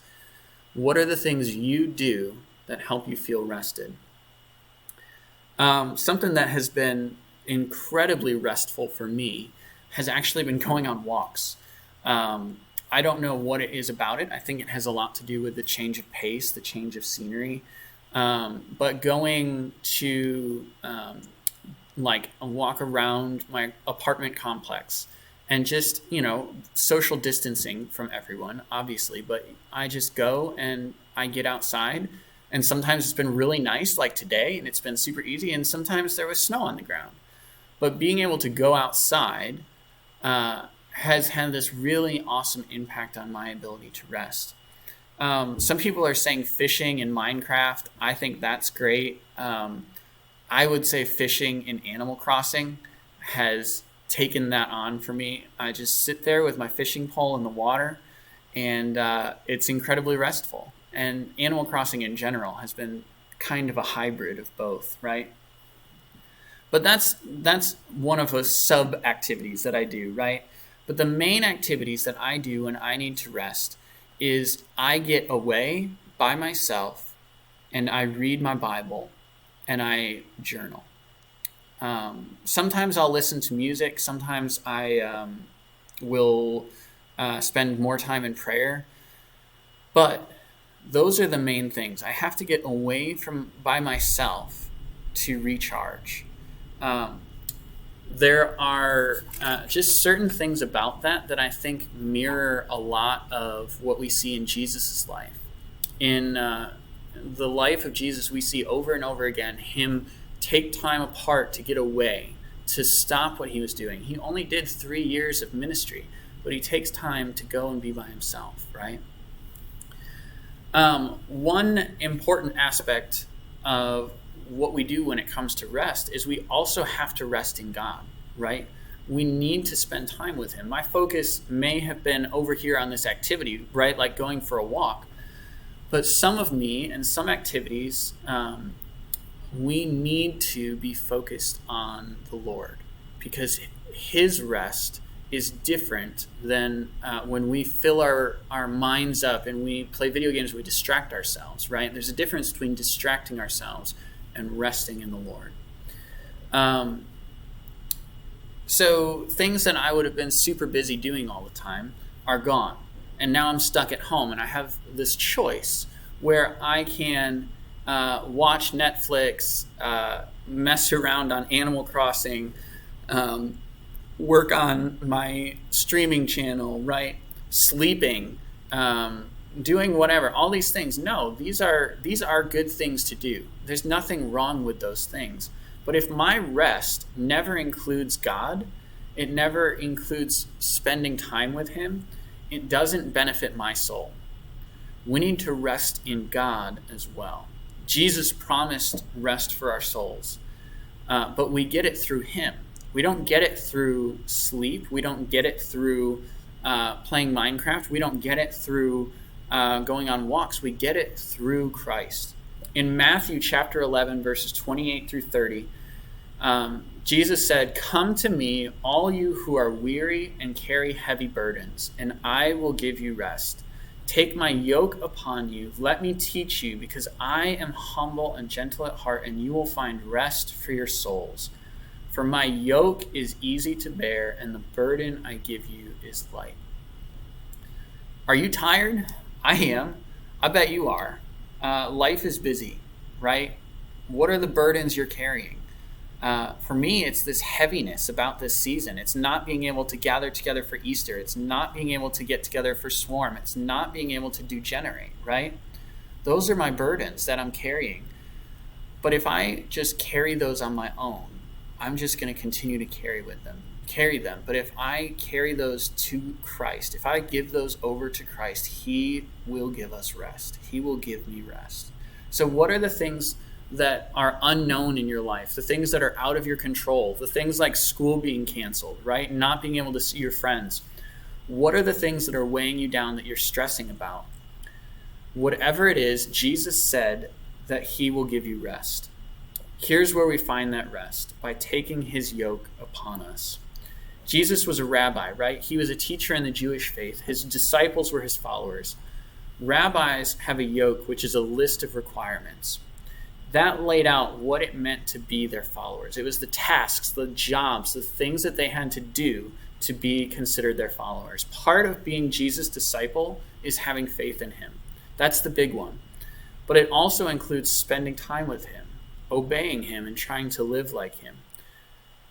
What are the things you do that help you feel rested? Something that has been incredibly restful for me has actually been going on walks. I don't know what it is about it. I think it has a lot to do with the change of pace, the change of scenery. But going to like a walk around my apartment complex and just, social distancing from everyone, obviously. But I just go and I get outside. And sometimes it's been really nice, like today, and it's been super easy. And sometimes there was snow on the ground. But being able to go outside has had this really awesome impact on my ability to rest. Some people are saying fishing in Minecraft. I think that's great. I would say fishing in Animal Crossing has taken that on for me. I just sit there with my fishing pole in the water, and it's incredibly restful. And Animal Crossing in general has been kind of a hybrid of both, right? But that's one of the sub-activities that I do, right? But the main activities that I do when I need to rest is I get away by myself and I read my Bible and I journal. Sometimes I'll listen to music. Sometimes I will spend more time in prayer. But those are the main things. I have to get away by myself to recharge. There are just certain things about that I think mirror a lot of what we see in Jesus' life. In the life of Jesus, we see over and over again him take time apart to get away, to stop what he was doing. He only did 3 years of ministry, but he takes time to go and be by himself, right? One important aspect of what we do when it comes to rest is we also have to rest in God, right? We need to spend time with him. My focus may have been over here on this activity, right? Like going for a walk. But some of me and some activities, we need to be focused on the Lord because his rest is different than when we fill our minds up and we play video games, we distract ourselves, right? There's a difference between distracting ourselves and resting in the Lord. So things that I would have been super busy doing all the time are gone. And now I'm stuck at home and I have this choice where I can watch Netflix, mess around on Animal Crossing, work on my streaming channel, right? Sleeping, doing whatever, all these things. No, these are good things to do. There's nothing wrong with those things. But if my rest never includes God, it never includes spending time with him, it doesn't benefit my soul. We need to rest in God as well. Jesus promised rest for our souls, but we get it through him. We don't get it through sleep. We don't get it through playing Minecraft. We don't get it through going on walks. We get it through Christ. In Matthew chapter 11, verses 28 through 30, Jesus said, "Come to me, all you who are weary and carry heavy burdens, and I will give you rest. Take my yoke upon you. Let me teach you, because I am humble and gentle at heart, and you will find rest for your souls. For my yoke is easy to bear, and the burden I give you is light." Are you tired? I am. I bet you are. Life is busy, right? What are the burdens you're carrying? For me, it's this heaviness about this season. It's not being able to gather together for Easter. It's not being able to get together for Swarm. It's not being able to do Generate, right? Those are my burdens that I'm carrying. But if I just carry those on my own, I'm just going to continue to carry them. But if I carry those to Christ, if I give those over to Christ, he will give us rest. He will give me rest. So what are the things that are unknown in your life, the things that are out of your control, the things like school being canceled, right? Not being able to see your friends. What are the things that are weighing you down that you're stressing about? Whatever it is, Jesus said that he will give you rest. Here's where we find that rest, by taking his yoke upon us. Jesus was a rabbi, right? He was a teacher in the Jewish faith. His disciples were his followers. Rabbis have a yoke, which is a list of requirements. That laid out what it meant to be their followers. It was the tasks, the jobs, the things that they had to do to be considered their followers. Part of being Jesus' disciple is having faith in him. That's the big one. But it also includes spending time with him, obeying him, and trying to live like him.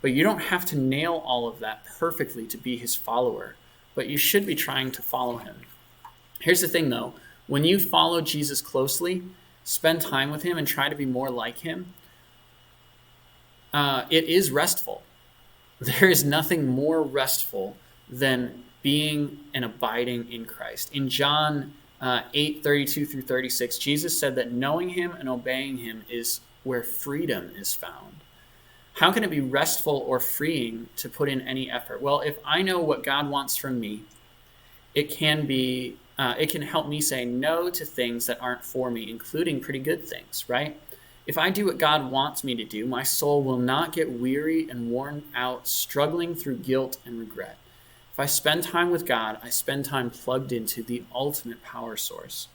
But you don't have to nail all of that perfectly to be his follower, but you should be trying to follow him. Here's the thing, though. When you follow Jesus closely, spend time with him, and try to be more like him, it is restful. There is nothing more restful than being and abiding in Christ. In John 8:32 through 36, Jesus said that knowing him and obeying him is where freedom is found. How can it be restful or freeing to put in any effort? Well, if I know what God wants from me, it can help me say no to things that aren't for me, including pretty good things, right? If I do what God wants me to do, my soul will not get weary and worn out, struggling through guilt and regret. If I spend time with God, I spend time plugged into the ultimate power source.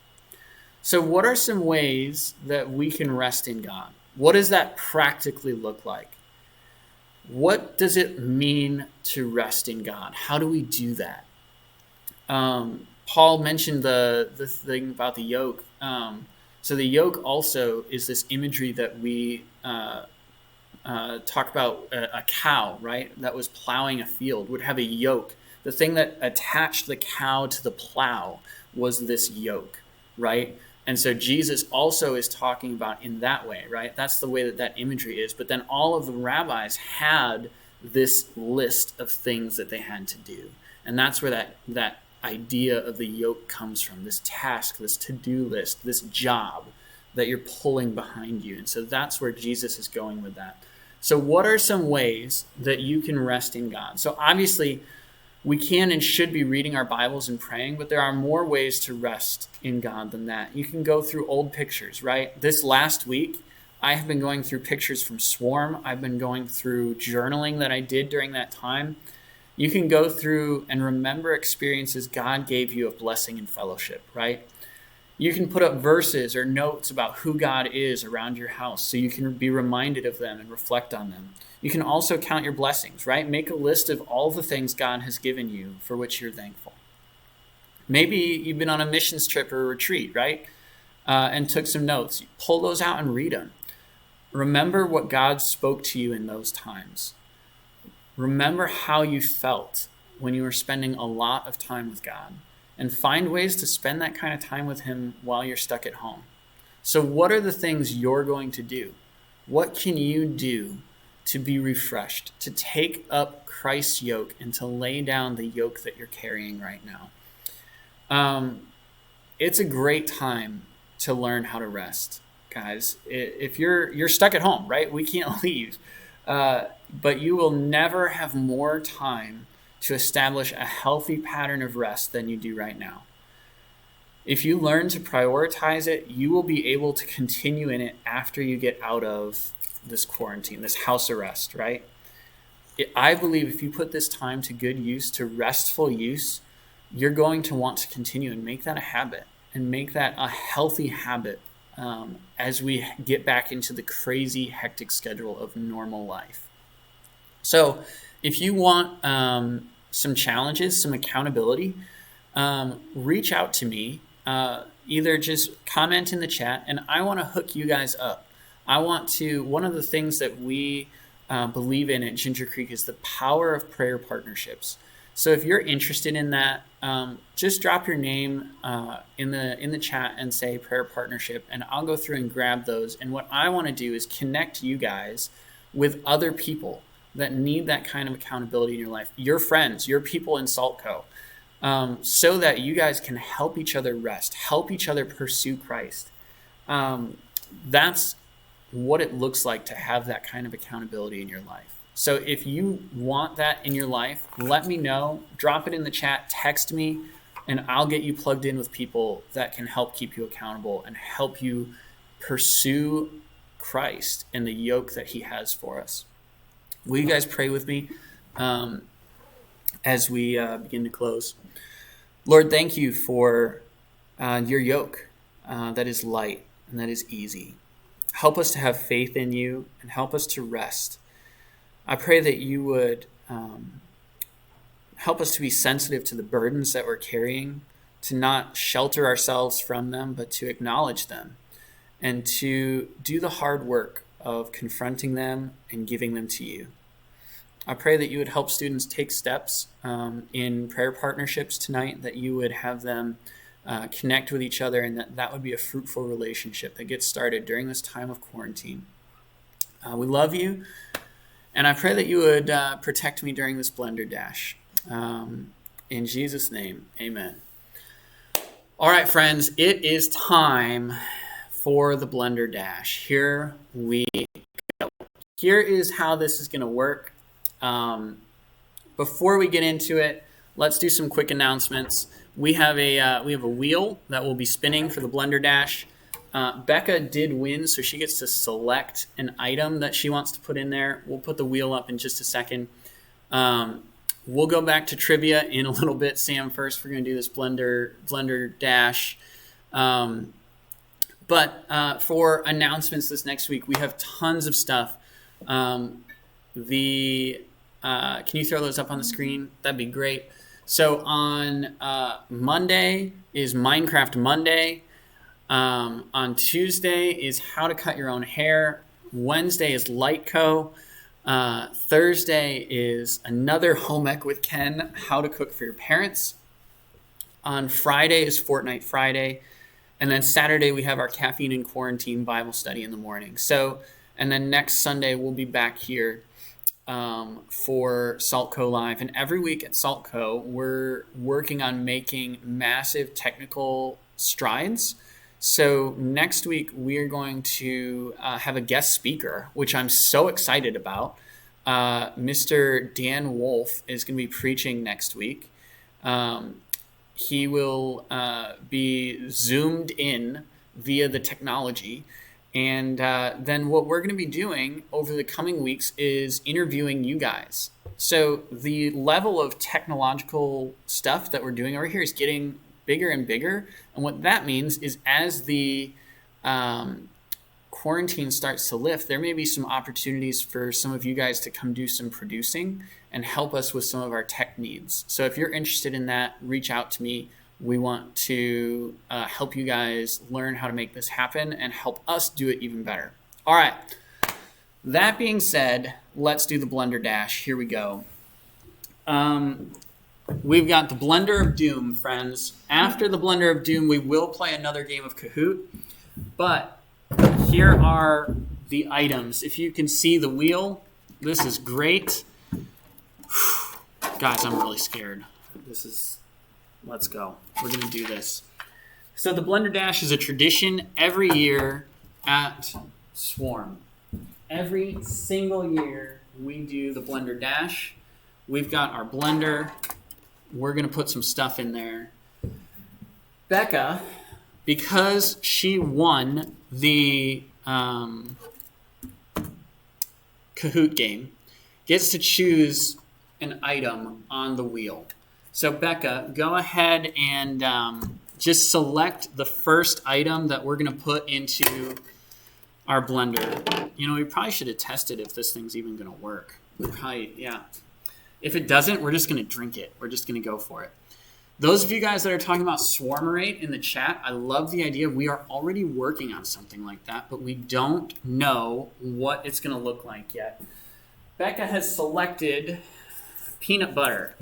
So what are some ways that we can rest in God? What does that practically look like? What does it mean to rest in God? How do we do that? Paul mentioned the thing about the yoke. So the yoke also is this imagery that we talk about. A cow, right, that was plowing a field would have a yoke. The thing that attached the cow to the plow was this yoke, right? And so Jesus also is talking about in that way, right? That's the way that imagery is. But then all of the rabbis had this list of things that they had to do. And that's where that idea of the yoke comes from, this task, this to-do list, this job that you're pulling behind you. And so that's where Jesus is going with that. So what are some ways that you can rest in God? So obviously, we can and should be reading our Bibles and praying, but there are more ways to rest in God than that. You can go through old pictures, right? This last week, I have been going through pictures from Swarm. I've been going through journaling that I did during that time. You can go through and remember experiences God gave you of blessing and fellowship, right? You can put up verses or notes about who God is around your house so you can be reminded of them and reflect on them. You can also count your blessings, right? Make a list of all the things God has given you for which you're thankful. Maybe you've been on a missions trip or a retreat, right? And took some notes. Pull those out and read them. Remember what God spoke to you in those times. Remember how you felt when you were spending a lot of time with God, and find ways to spend that kind of time with him while you're stuck at home. So what are the things you're going to do? What can you do to be refreshed, to take up Christ's yoke and to lay down the yoke that you're carrying right now? It's a great time to learn how to rest, guys. If you're stuck at home, right? We can't leave. But you will never have more time to establish a healthy pattern of rest than you do right now. If you learn to prioritize it, you will be able to continue in it after you get out of this quarantine, this house arrest, right? I believe if you put this time to good use, to restful use, you're going to want to continue and make that a habit and make that a healthy habit as we get back into the crazy, hectic schedule of normal life. So if you want some challenges, some accountability, reach out to me. Either just comment in the chat, and I want to hook you guys up. One of the things that we believe in at Ginger Creek is the power of prayer partnerships. So if you're interested in that, just drop your name in the chat and say prayer partnership, and I'll go through and grab those. And what I want to do is connect you guys with other people that need that kind of accountability in your life, your friends, your people in SaltCo, so that you guys can help each other rest, help each other pursue Christ. That's what it looks like to have that kind of accountability in your life. So if you want that in your life, let me know, drop it in the chat, text me, and I'll get you plugged in with people that can help keep you accountable and help you pursue Christ and the yoke that he has for us. Will you guys pray with me? as we begin to close. Lord, thank you for your yoke that is light and that is easy. Help us to have faith in you and help us to rest. I pray that you would help us to be sensitive to the burdens that we're carrying, to not shelter ourselves from them, but to acknowledge them and to do the hard work of confronting them and giving them to you. I pray that you would help students take steps in prayer partnerships tonight, that you would have them connect with each other, and that would be a fruitful relationship that gets started during this time of quarantine. We love you, and I pray that you would protect me during this Blender Dash. In Jesus' name, amen. All right, friends, it is time for the Blender Dash. Here we go. Here is how this is going to work. Before we get into it, let's do some quick announcements. We have a wheel that will be spinning for the Blender Dash. Becca did win, so she gets to select an item that she wants to put in there. We'll put the wheel up in just a second. We'll go back to trivia in a little bit. Sam, first we're going to do this Blender Dash. But for announcements this next week, we have tons of stuff. Can you throw those up on the screen? That'd be great. So on Monday is Minecraft Monday. On Tuesday is how to cut your own hair. Wednesday is Lightco. Thursday is another home ec with Ken, how to cook for your parents. On Friday is Fortnite Friday. And then Saturday we have our caffeine and quarantine Bible study in the morning. And then next Sunday we'll be back here for SaltCo Live. And every week at SaltCo, we're working on making massive technical strides. So next week, we are going to have a guest speaker, which I'm so excited about. Mr. Dan Wolf is going to be preaching next week. He will be zoomed in via the technology. And then what we're going to be doing over the coming weeks is interviewing you guys. So the level of technological stuff that we're doing over here is getting bigger and bigger. And what that means is as the quarantine starts to lift, there may be some opportunities for some of you guys to come do some producing and help us with some of our tech needs. So if you're interested in that, reach out to me. We want to help you guys learn how to make this happen and help us do it even better. All right. That being said, let's do the Blender Dash. Here we go. We've got the Blender of Doom, friends. After the Blender of Doom, we will play another game of Kahoot. But here are the items. If you can see the wheel, this is great. Guys, I'm really scared. Let's go. We're going to do this. So the Blender Dash is a tradition every year at Swarm. Every single year we do the Blender Dash. We've got our blender. We're going to put some stuff in there. Becca, because she won the Kahoot game, gets to choose an item on the wheel. So Becca, go ahead and just select the first item that we're going to put into our blender. You know, we probably should have tested if this thing's even going to work. Yeah. If it doesn't, we're just going to drink it. We're just going to go for it. Those of you guys that are talking about Swarmerate in the chat, I love the idea. We are already working on something like that, but we don't know what it's going to look like yet. Becca has selected peanut butter,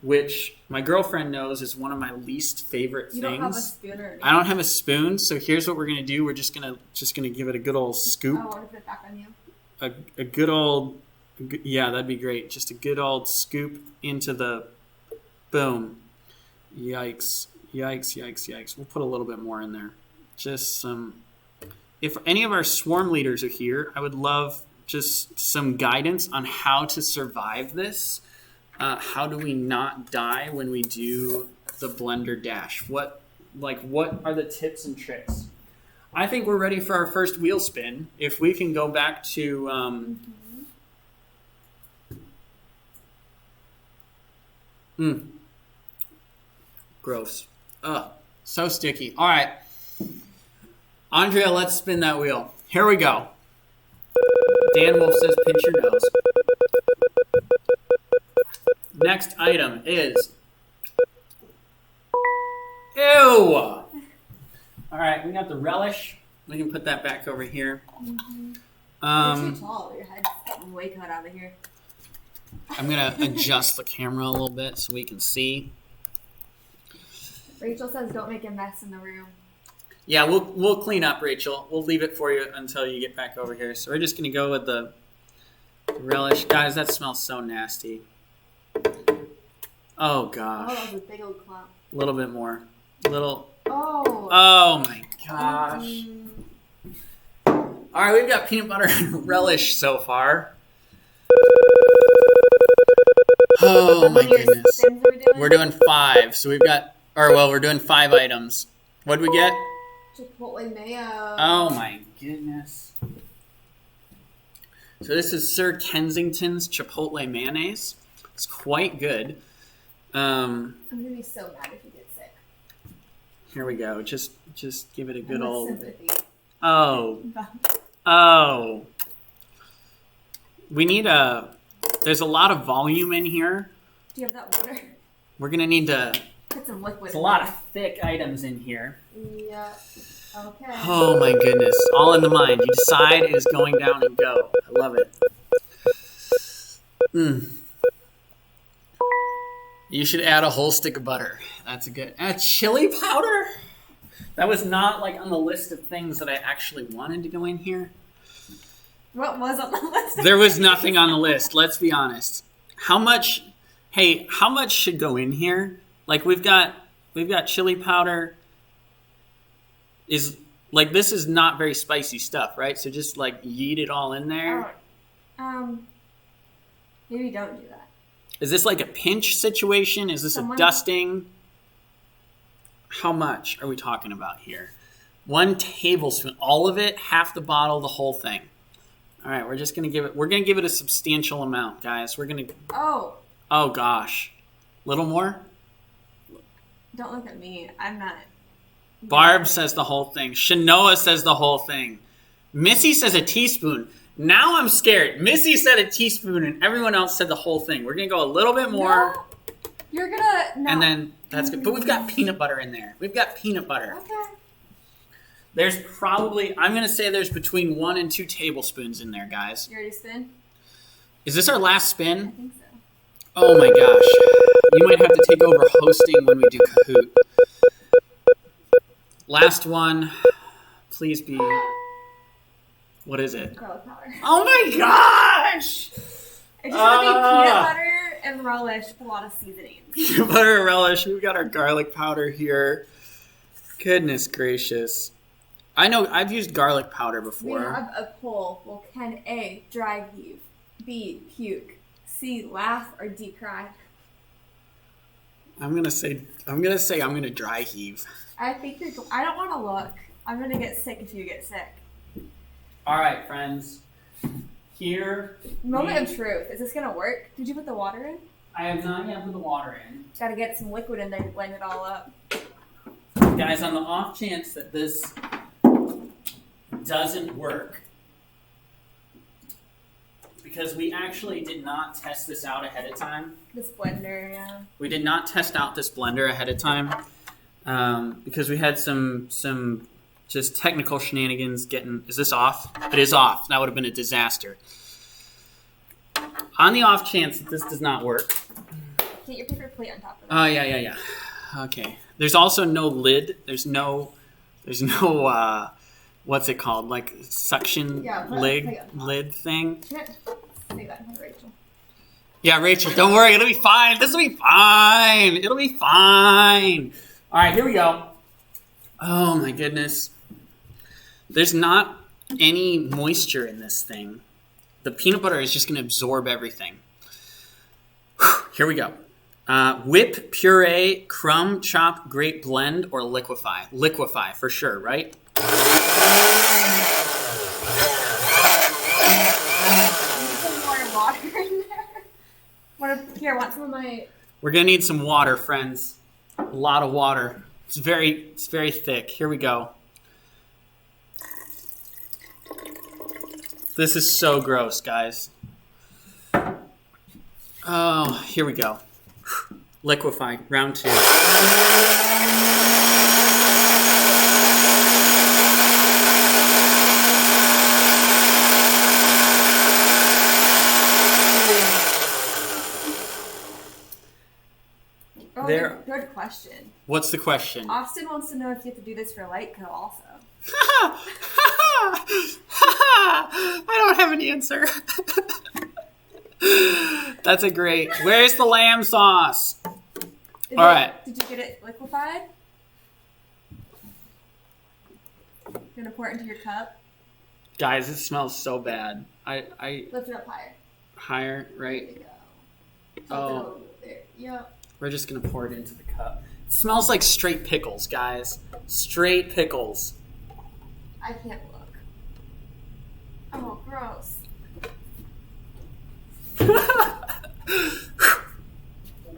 which my girlfriend knows is one of my least favorite things. You don't have a spoon or anything. I don't have a spoon, so here's what we're going to do. We're just going to give it a good old scoop. I want to put it back on you. A good old, yeah, that'd be great. Just a good old scoop into the, boom. Yikes, yikes, yikes, yikes. We'll put a little bit more in there. Just some, if any of our swarm leaders are here, I would love just some guidance on how to survive this. How do we not die when we do the Blender Dash? What are the tips and tricks? I think we're ready for our first wheel spin. If we can go back to Gross. Ugh. So sticky. All right. Andrea, let's spin that wheel. Here we go. Dan Wolf says pinch your nose. Next item is... Ew! All right, we got the relish. We can put that back over here. You're too tall. Your head's way cut out of here. I'm going to adjust the camera a little bit so we can see. Rachel says don't make a mess in the room. Yeah, we'll clean up, Rachel. We'll leave it for you until you get back over here. So we're just going to go with the relish. Guys, that smells so nasty. Oh, gosh. Oh, that was a big old clump. A little bit more. Oh. Oh, my gosh. All right, we've got peanut butter and relish so far. Oh, my goodness. We're doing 5. So we've got, we're doing 5 items. What did we get? Chipotle mayo. Oh, my goodness. So this is Sir Kensington's Chipotle mayonnaise. It's quite good. I'm going to be so mad if you get sick. Here we go. Just give it a good old... sympathy. Oh. We need there's a lot of volume in here. Do you have that water? We're going to need to... Put some liquid There's a lot of thick items in here. Yeah. Okay. Oh my goodness. All in the mind. You decide it is going down and go. I love it. You should add a whole stick of butter. That's a good... chili powder? That was not like on the list of things that I actually wanted to go in here. What was on the list? There was nothing on the list. Let's be honest. How much should go in here? Like we've got chili powder. Is like this is not very spicy stuff, right? So just like yeet it all in there. Maybe don't do that. Is this like a pinch situation? Is this a dusting? How much are we talking about here? 1 tablespoon, all of it, half the bottle, the whole thing. All right, we're gonna give it a substantial amount, guys. Oh gosh, little more. Don't look at me. I'm not. Barb says the whole thing. Shanoa says the whole thing. Missy says a teaspoon. Now I'm scared. Missy said a teaspoon and everyone else said the whole thing. We're going to go a little bit more. No. You're going to... No. And then that's good. But we've got peanut butter in there. We've got peanut butter. Okay. There's probably... I'm going to say there's between 1 and 2 tablespoons in there, guys. You already spin? Is this our last spin? I think so. Oh my gosh. You might have to take over hosting when we do Kahoot. Last one. Please be... What is it? Garlic powder. Oh my gosh! It's just going to be peanut butter and relish with a lot of seasoning. Peanut butter and relish. We've got our garlic powder here. Goodness gracious. I know I've used garlic powder before. We have a poll. Will Ken A, dry heave, B, puke, C, laugh, or D, cry? I'm gonna say I'm gonna dry heave. I think I don't want to look. I'm gonna get sick if you get sick. All right, friends. Here. Moment of truth. Is this gonna work? Did you put the water in? I have not yet put the water in. Gotta get some liquid in there to blend it all up. Guys, on the off chance that this doesn't work, because we actually did not test this out ahead of time. This blender, yeah. We did not test out this blender ahead of time because we had some just technical shenanigans getting... Is this off? It is off. That would have been a disaster. On the off chance that this does not work... Get your paper plate on top of it. Oh, yeah. Okay. There's also no lid. There's no what's it called? Like suction lid thing. Say that to Rachel. Yeah, Rachel, don't worry. It'll be fine. This will be fine. It'll be fine. All right, here we go. Oh, my goodness. There's not any moisture in this thing. The peanut butter is just going to absorb everything. Here we go. Whip, puree, crumb, chop, grate, blend, or liquefy. Liquefy, for sure, right? Some more water in there. Want some of my... We're gonna need some water, friends. A lot of water. It's very thick. Here we go. This is so gross, guys. Oh, here we go. Liquefy, round 2. Oh, There. good question. What's the question? Austin wants to know if you have to do this for Lightco also. I don't have an answer. That's a great. Where's the lamb sauce? All right. Did you get it liquefied? Gonna pour it into your cup. Guys, it smells so bad. I Lift it up higher. higher, There right? you go. Oh. There. Yep. We're just gonna pour it into the cup. It smells like straight pickles, guys. Straight pickles. I can't look. Oh, gross.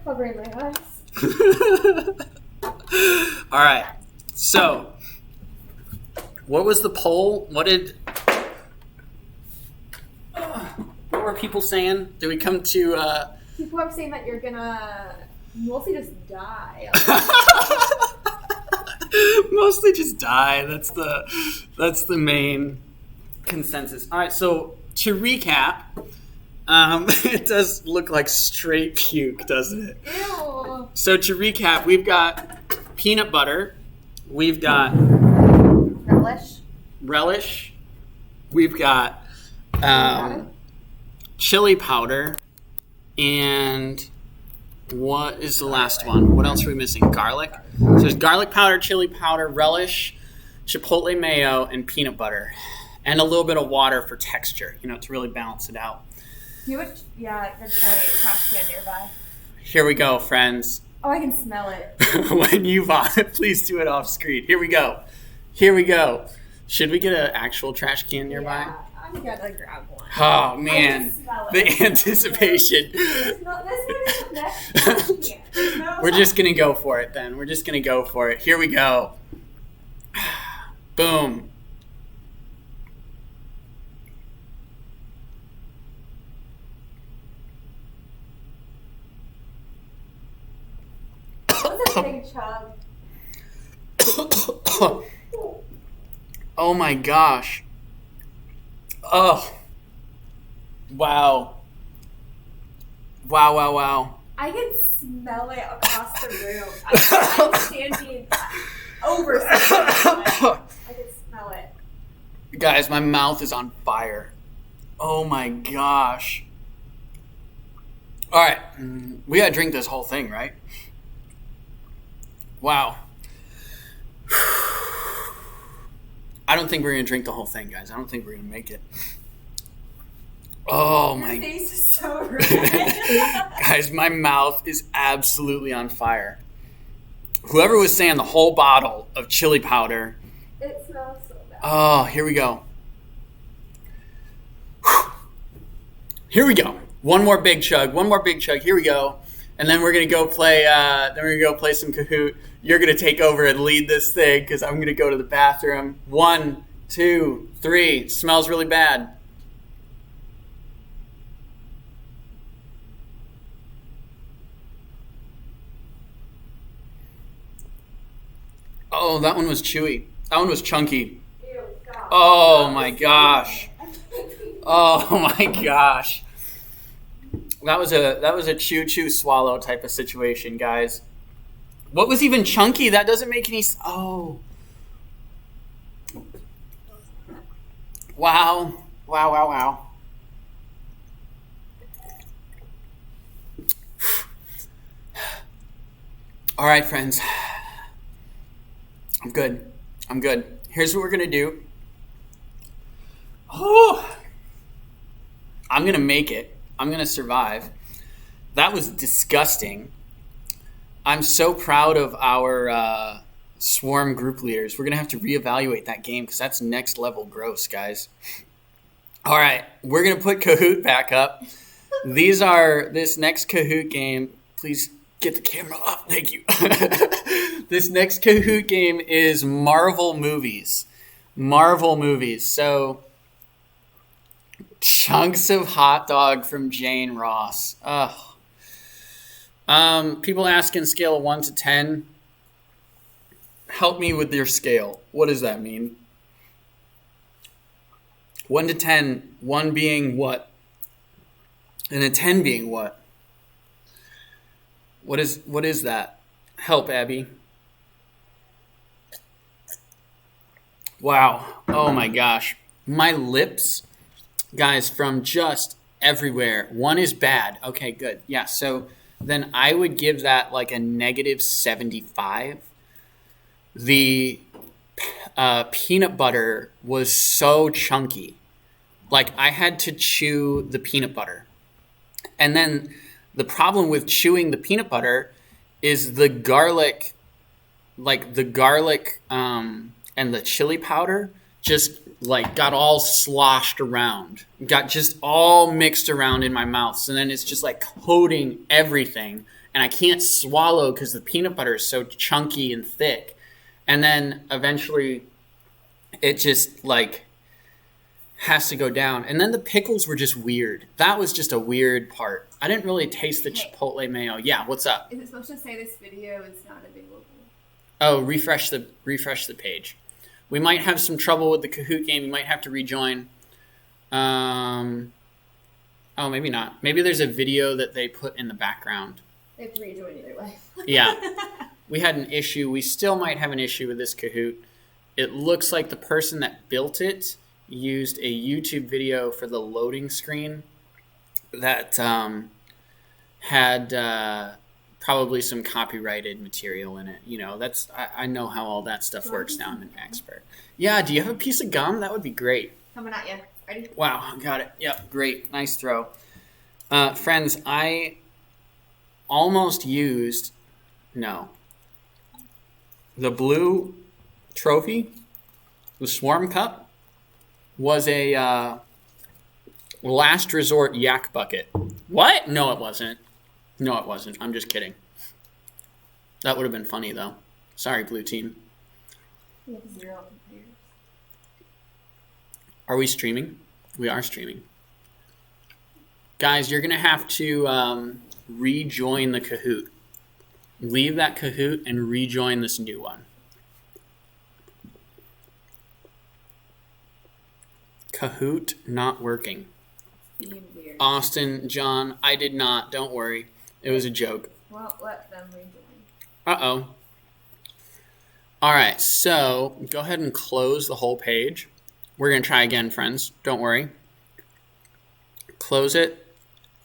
Covering my eyes. All right. So, what was the poll? What were people saying? Did we come to? People are saying that you're gonna mostly just die. Mostly just die. That's the main consensus. All right. So to recap, it does look like straight puke, doesn't it? Ew. So to recap, we've got peanut butter, we've got relish, we've got chili powder, and what is the last one? What else are we missing? Garlic. So there's garlic powder, chili powder, relish, chipotle mayo, and peanut butter, and a little bit of water for texture, to really balance it out. Yeah, good point. Trash can nearby. Here we go, friends. Oh, I can smell it. When you vomit, please do it off screen. Here we go. Here we go. Should we get an actual trash can nearby? Yeah, I'm gonna grab one. Oh, man. I can smell The it. anticipation. This one is the next trash can. No. We're just going to go for it then. We're just going to go for it. Here we go. Boom. That was a big chug. Oh my gosh. Oh. Wow. Wow. I can smell it across the room. I'm standing over something. I can smell it. Guys, my mouth is on fire. Oh my gosh. All right. We got to drink this whole thing, right? Wow. I don't think we're going to drink the whole thing, guys. I don't think we're going to make it. Oh my. Your face is so red. Guys, my mouth is absolutely on fire. Whoever was saying the whole bottle of chili powder. It smells so bad. Oh, here we go. Here we go. One more big chug. Here we go. And then we're gonna go play. Play some Kahoot. You're gonna take over and lead this thing because I'm gonna go to the bathroom. 1, 2, 3. Smells really bad. Oh, that one was chewy. That one was chunky. Ew, stop. Oh my gosh. Oh my gosh. That was a chew swallow type of situation, guys. What was even chunky? That doesn't make any sense. Oh. Wow. All right, friends. I'm good. Here's what we're going to do. Oh. I'm going to make it. I'm going to survive. That was disgusting. I'm so proud of our Swarm group leaders. We're going to have to reevaluate that game because that's next level gross, guys. All right. We're going to put Kahoot back up. This next Kahoot game, please Get the camera up. Thank you. This next Kahoot game is Marvel movies. Marvel movies. So, chunks of hot dog from Jane Ross. Ugh. People asking scale of 1 to 10. Help me with your scale. What does that mean? 1 to 10. 1 being what? And a 10 being what? What is that? Help, Abby. Wow. Oh my gosh. My lips, guys, from just everywhere. 1 is bad. Okay, good. Yeah, so then I would give that like a negative 75. The peanut butter was so chunky. Like I had to chew the peanut butter. And then the problem with chewing the peanut butter is the garlic, and the chili powder just like got all sloshed around, got just all mixed around in my mouth. So then it's just like coating everything, and I can't swallow because the peanut butter is so chunky and thick. And then eventually it just like has to go down. And then the pickles were just weird. That was just a weird part. I didn't really taste the chipotle mayo. Yeah, what's up? Is it supposed to say this video is not available? Oh, refresh the page. We might have some trouble with the Kahoot game. You might have to rejoin. Oh, maybe not. Maybe there's a video that they put in the background. They have to rejoin either way. Yeah. We had an issue. We still might have an issue with this Kahoot. It looks like the person that built it used a YouTube video for the loading screen that had probably some copyrighted material in it. You know, I know how all that stuff works now. I'm an expert. Yeah, do you have a piece of gum? That would be great. Coming at you. Ready? Wow, got it. Yep, great. Nice throw. Friends, I almost used, the blue trophy, the Swarm Cup, was a last resort yak bucket. What? No, it wasn't. No, it wasn't. I'm just kidding. That would have been funny, though. Sorry, blue team. We have 0 players. Are we streaming? We are streaming. Guys, you're going to have to rejoin the Kahoot. Leave that Kahoot and rejoin this new one. Kahoot not working. Being weird. Austin, John, I did not. Don't worry. It was a joke. Well, let them rejoin. Uh-oh. All right, so go ahead and close the whole page. We're going to try again, friends. Don't worry. Close it.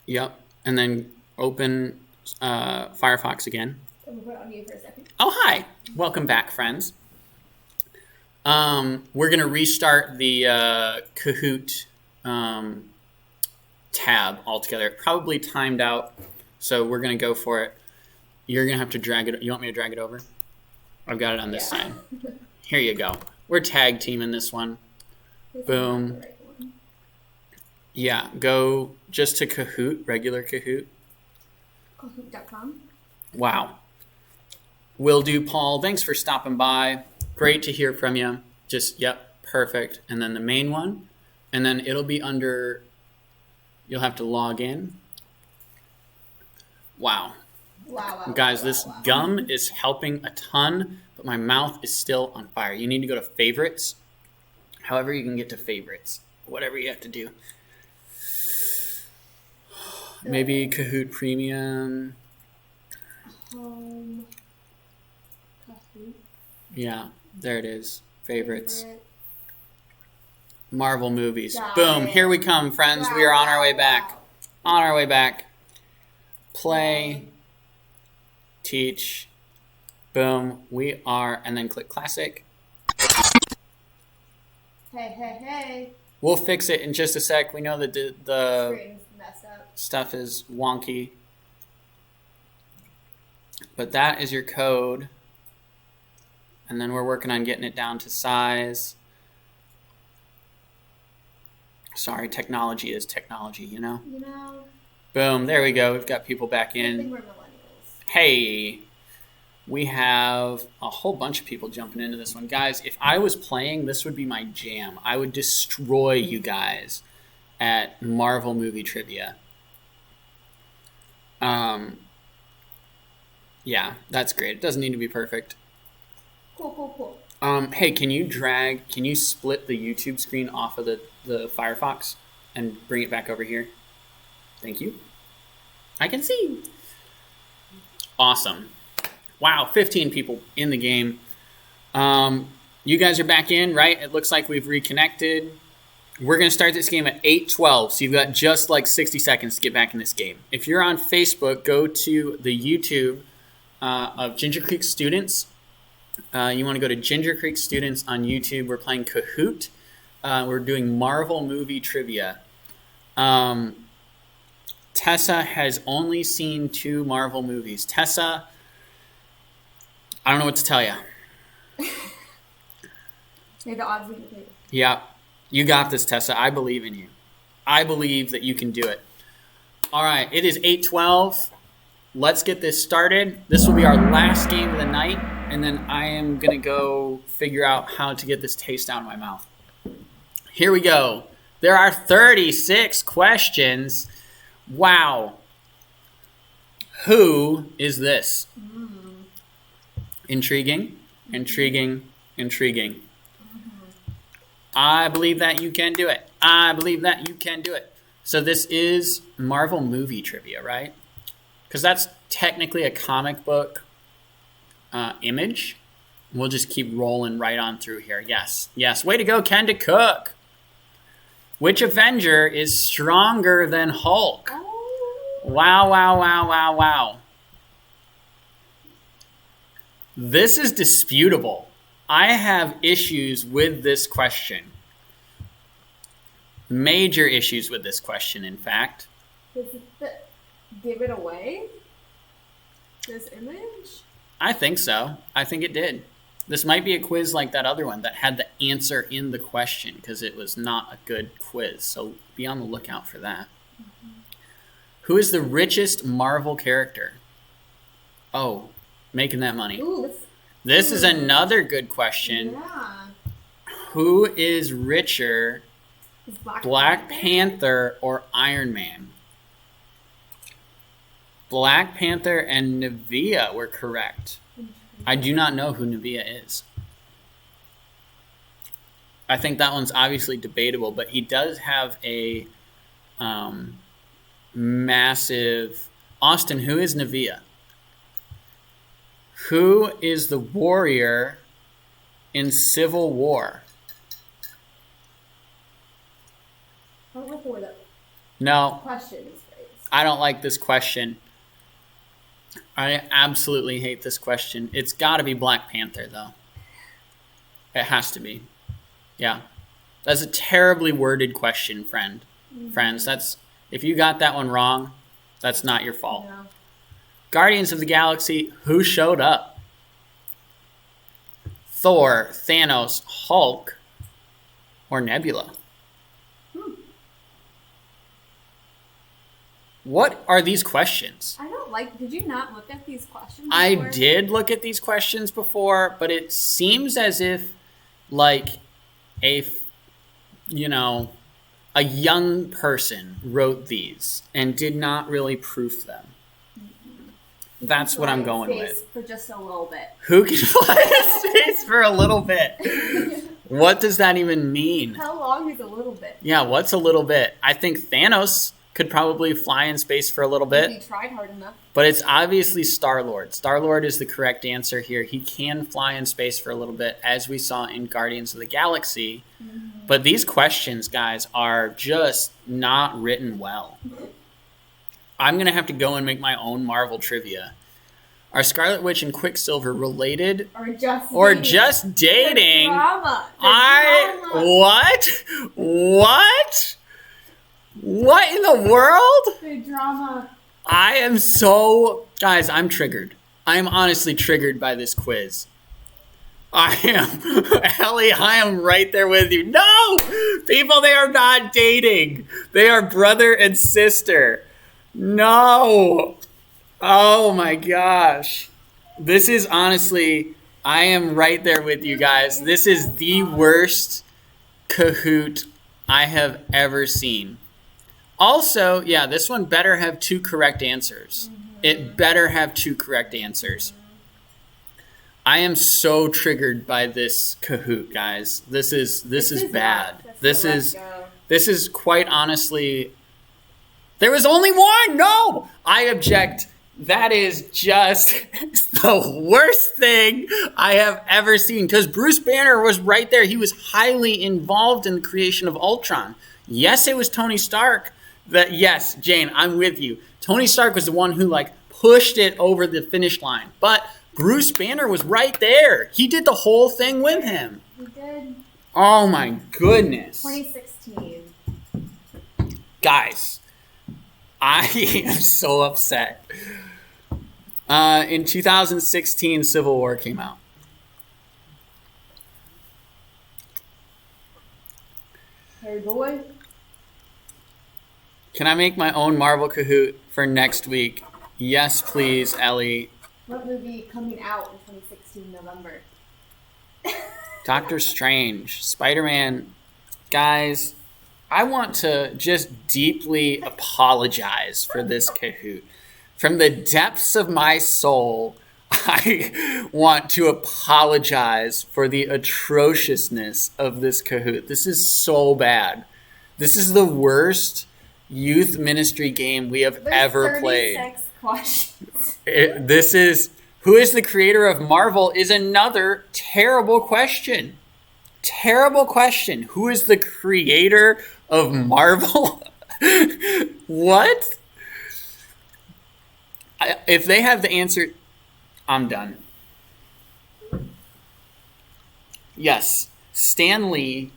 Yep. And then open Firefox again. So we'll put it on you for a second. Oh, hi. Welcome back, friends. We're going to restart the Kahoot tab altogether. It probably timed out, so we're going to go for it. You're going to have to drag it. You want me to drag it over? I've got it on this side. Here you go. We're tag teaming this one. Boom. Right one. Yeah, go just to Kahoot, regular Kahoot. Kahoot.com. Wow. Will do, Paul. Thanks for stopping by. Great to hear from you. Just, yep, perfect. And then the main one. And then it'll be under, you'll have to log in. Wow. Wow. Guys, this gum is helping a ton, but my mouth is still on fire. You need to go to favorites. However you can get to favorites. Whatever you have to do. Maybe Kahoot Premium. Kahoot. Yeah, there it is. Favorites. Favorite. Marvel movies. Got Boom. it. Here we come, friends. Wow, We are on our way wow, back. wow. On our way back. Play. Teach. Boom. We are. And then click classic. Hey. We'll fix it in just a sec. We know that the Screen's messed up. stuff is wonky. But that is your code. And then we're working on getting it down to size. Sorry, technology is technology, you know? You know, Boom, there we go. We've got people back I think in. we're millennials. Hey, we have a whole bunch of people jumping into this one. Guys, if I was playing, this would be my jam. I would destroy you guys at Marvel movie trivia. Yeah, that's great. It doesn't need to be perfect. Cool. Hey, can you split the YouTube screen off of the Firefox and bring it back over here? Thank you. I can see. Awesome. Wow, 15 people in the game. You guys are back in, right? It looks like we've reconnected. We're going to start this game at 8:12, so you've got just like 60 seconds to get back in this game. If you're on Facebook, go to the YouTube of Ginger Creek Students. You want to go to Ginger Creek Students on YouTube. We're playing Kahoot. We're doing Marvel movie trivia. Tessa has only seen 2 Marvel movies. Tessa, I don't know what to tell you. May the odds be in favor. Yeah, you got this, Tessa. I believe in you. I believe that you can do it. All right, it is 8:12. Let's get this started. This will be our last game of the night, and then I am going to go figure out how to get this taste out of my mouth. Here we go. There are 36 questions. Wow. Who is this? Intriguing. I believe that you can do it. So this is Marvel movie trivia, right? Because that's technically a comic book image. We'll just keep rolling right on through here. Yes. Way to go, Ken to Cook. Which Avenger is stronger than Hulk? Wow. This is disputable. I have issues with this question. Major issues with this question, in fact. Does it give it away? This image? I think so. I think it did. This might be a quiz like that other one that had the answer in the question because it was not a good quiz. So be on the lookout for that. Who is the richest Marvel character? Oh, making that money. Ooh, This is another good question. yeah. Who is richer, Is Black Panther or Iron Man? Black Panther and Naviya were correct. I do not know who Naviya is. I think that one's obviously debatable, but he does have a massive... Austin, who is Naviya? Who is the warrior in Civil War? I don't like the way that No, question is phrased. I don't like this question. I absolutely hate this question. It's got to be Black Panther, though. It has to be. Yeah. That's a terribly worded question, friends. That's if you got that one wrong, that's not your fault. Yeah. Guardians of the Galaxy, who showed up? Thor, Thanos, Hulk, or Nebula? What are these questions? I don't like. Did you not look at these questions? I before? did look at these questions before, but it seems as if, like, a young person wrote these and did not really proof them. That's what I'm going with. For just a little bit. Who can fly in space for a little bit? What does that even mean? How long is a little bit? Yeah, what's a little bit? I think Thanos could probably fly in space for a little bit. If he tried hard enough. But it's obviously Star-Lord. Star-Lord is the correct answer here. He can fly in space for a little bit, as we saw in Guardians of the Galaxy. Mm-hmm. But these questions, guys, are just not written well. I'm going to have to go and make my own Marvel trivia. Are Scarlet Witch and Quicksilver related? Or just dating? The drama. What? What in the world? The drama. I am so... Guys, I'm triggered. I am honestly triggered by this quiz. I am. Ellie, I am right there with you. No! People, they are not dating. They are brother and sister. No! Oh my gosh. This is honestly, I am right there with you guys. This is the worst Kahoot I have ever seen. Also, yeah, this one better have 2 correct answers. It better have 2 correct answers. I am so triggered by this Kahoot, guys. This is bad. This is quite honestly. There was only one. No, I object. That is just the worst thing I have ever seen. Because Bruce Banner was right there. He was highly involved in the creation of Ultron. Yes, it was Tony Stark. Yes, Jane, I'm with you. Tony Stark was the one who pushed it over the finish line. But Bruce Banner was right there. He did the whole thing with him. He did. Oh my goodness. 2016. Guys, I am so upset. In 2016, Civil War came out. Hey, boy. Can I make my own Marvel Kahoot for next week? Yes, please, Ellie. What movie coming out in 2016 November? Doctor Strange, Spider-Man. Guys, I want to just deeply apologize for this Kahoot. From the depths of my soul, I want to apologize for the atrociousness of this Kahoot. This is so bad. This is the worst youth ministry game we have ever played. 36 questions. Who is the creator of Marvel is another terrible question. Terrible question. Who is the creator of Marvel? What? If they have the answer, I'm done. Yes, Stan Lee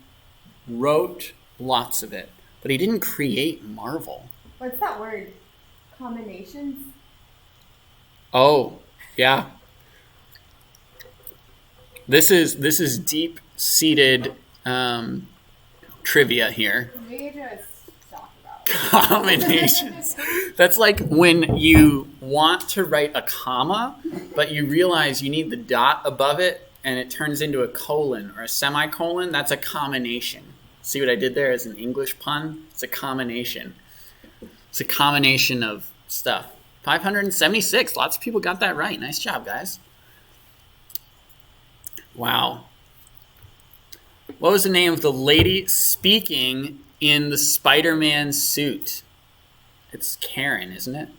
wrote lots of it, but he didn't create Marvel. What's that word? Combinations? Oh, yeah. This is deep-seated trivia here. We just talk about Combinations. That's like when you want to write a comma, but you realize you need the dot above it, and it turns into a colon or a semicolon. That's a combination. See what I did there as an English pun? It's a combination. It's a combination of stuff. 576. Lots of people got that right. Nice job, guys. Wow. What was the name of the lady speaking in the Spider-Man suit? It's Karen, isn't it?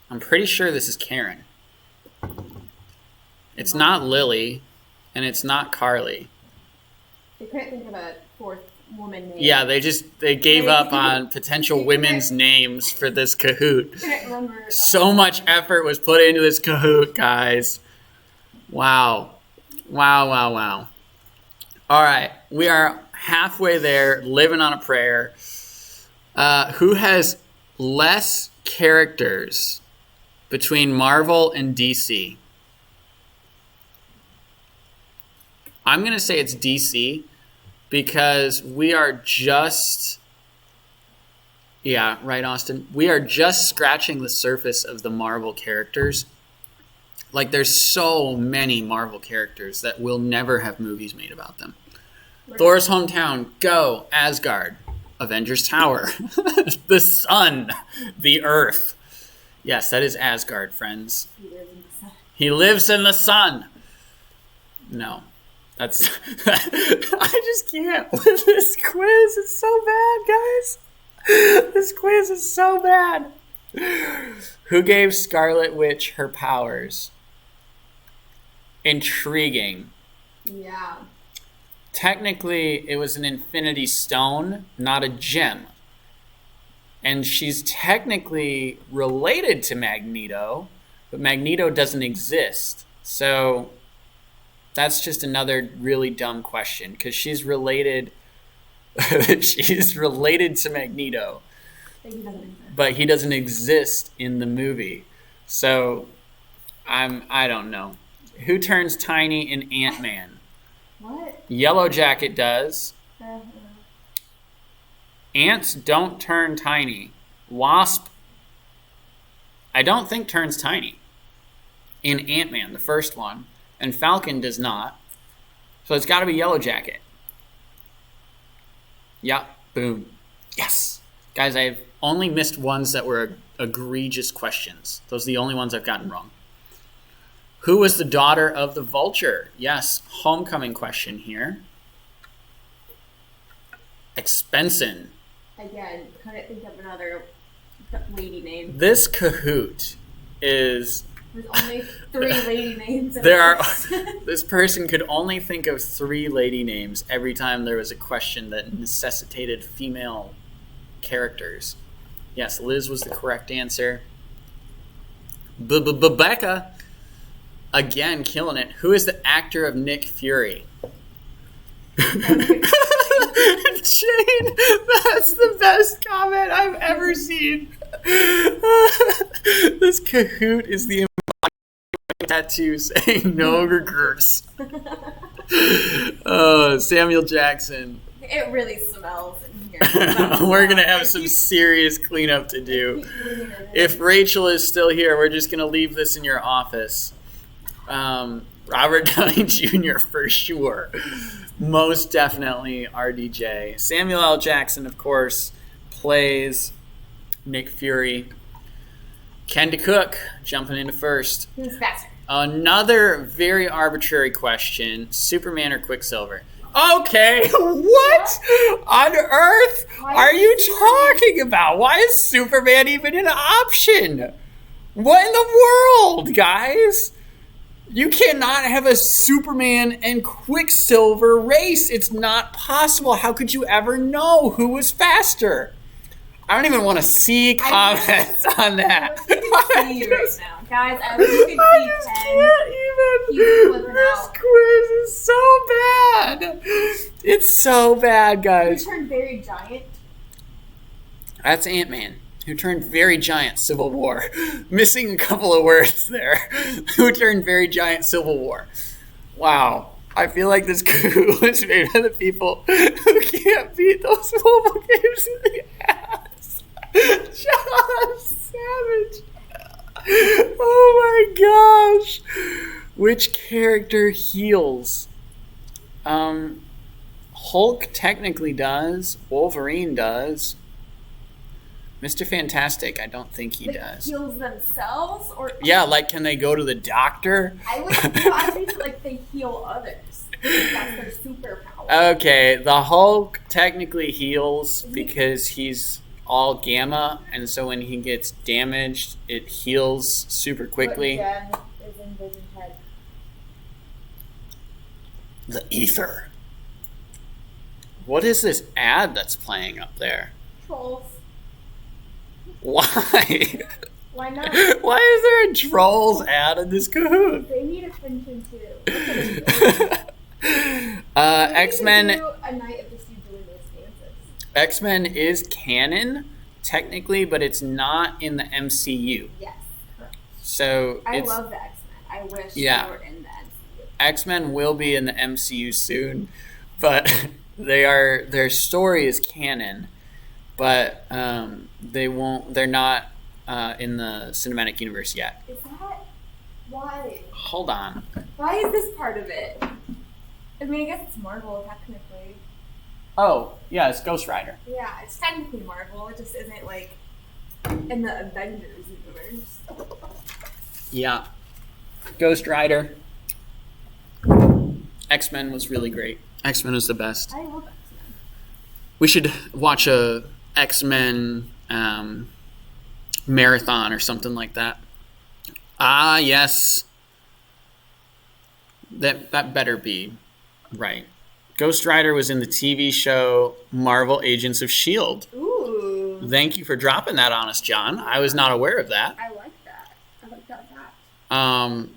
I'm pretty sure this is Karen. It's not Lily, and it's not Carly. They couldn't think of a fourth woman name. Yeah, they gave up on potential women's names for this Kahoot. I can't remember. So much effort was put into this Kahoot, guys. Wow. Wow. All right, we are halfway there, living on a prayer. Who has less characters between Marvel and DC? I'm going to say it's DC because we are just... Yeah, right, Austin? We are just scratching the surface of the Marvel characters. Like, there's so many Marvel characters that will never have movies made about them. Thor's hometown, go, Asgard, Avengers Tower, the sun, the earth. Yes, that is Asgard, friends. He lives in the sun. No, that's... I just can't with this quiz. It's so bad, guys. This quiz is so bad. Who gave Scarlet Witch her powers? Intriguing. Yeah. Technically, it was an infinity stone, not a gem. And she's technically related to Magneto, but Magneto doesn't exist. So that's just another really dumb question, because she's related to Magneto, but he doesn't exist in the movie. So I don't know. Who turns tiny in Ant-Man? What? Yellow Jacket does. Ants don't turn tiny. Wasp, I don't think turns tiny in Ant-Man, the first one, and Falcon does not. So it's got to be Yellow Jacket. Yeah, boom. Yes. Guys, I've only missed ones that were egregious questions. Those are the only ones I've gotten wrong. Who was the daughter of the Vulture? Yes, homecoming question here. Expensin. Again, couldn't think of another lady name. This Kahoot is... There's only 3 lady names. This person could only think of 3 lady names every time there was a question that necessitated female characters. Yes, Liz was the correct answer. Becca, again, killing it. Who is the actor of Nick Fury? Jane, that's the best comment I've ever seen. This Kahoot is the tattoo saying no regrets. Samuel Jackson. It really smells in here. We're going to have some serious cleanup to do. If Rachel is still here, we're just going to leave this in your office. Robert Downey Jr. for sure. Most definitely RDJ. Samuel L. Jackson, of course, plays Nick Fury. Ken DeCook jumping into first. Who's faster? Another very arbitrary question. Superman or Quicksilver? Okay, what on earth are you talking about? Why is Superman even an option? What in the world, guys? You cannot have a Superman and Quicksilver race. It's not possible. How could you ever know who was faster? I don't even want to see comments on that. I see you right now. Guys, I wish you could see Ken. Can't even. This quiz is so bad. It's so bad, guys. Who turned very giant? That's Ant-Man, who turned very giant Civil War. Missing a couple of words there. Who turned very giant Civil War. Wow. I feel like this coup was made by the people who can't beat those mobile games in the ass. John Savage. Oh my gosh. Which character heals? Hulk technically does. Wolverine does. Mr. Fantastic, I don't think he does. Heals themselves? Or yeah, like can they go to the doctor? I think like they heal others. That's their superpower. Okay, the Hulk technically heals because he's all gamma, and so when he gets damaged, it heals super quickly. But Jen is in Vision's head. The ether. What is this ad that's playing up there? Trolls. Why? Why not? Why is there a Trolls ad in this Kahoot? They need attention too. X-Men. Do a night of just you doing those dances. X-Men is canon technically, but it's not in the MCU. Yes, correct. So I love the X-Men. I wish they were in the MCU. X-Men will be in the MCU soon, but their story is canon, but they won't. They're not in the cinematic universe yet. Is that why? Hold on. Why is this part of it? I mean, I guess it's Marvel technically. Oh, yeah, it's Ghost Rider. Yeah, it's technically Marvel. It just isn't like in the Avengers universe. Yeah. Ghost Rider. X-Men was really great. X-Men was the best. I love X-Men. We should watch a X-Men marathon or something like that. Ah, yes. That better be right. Ghost Rider was in the TV show Marvel Agents of S.H.I.E.L.D. Ooh. Thank you for dropping that on us, John. I was not aware of that. I like that. I like that.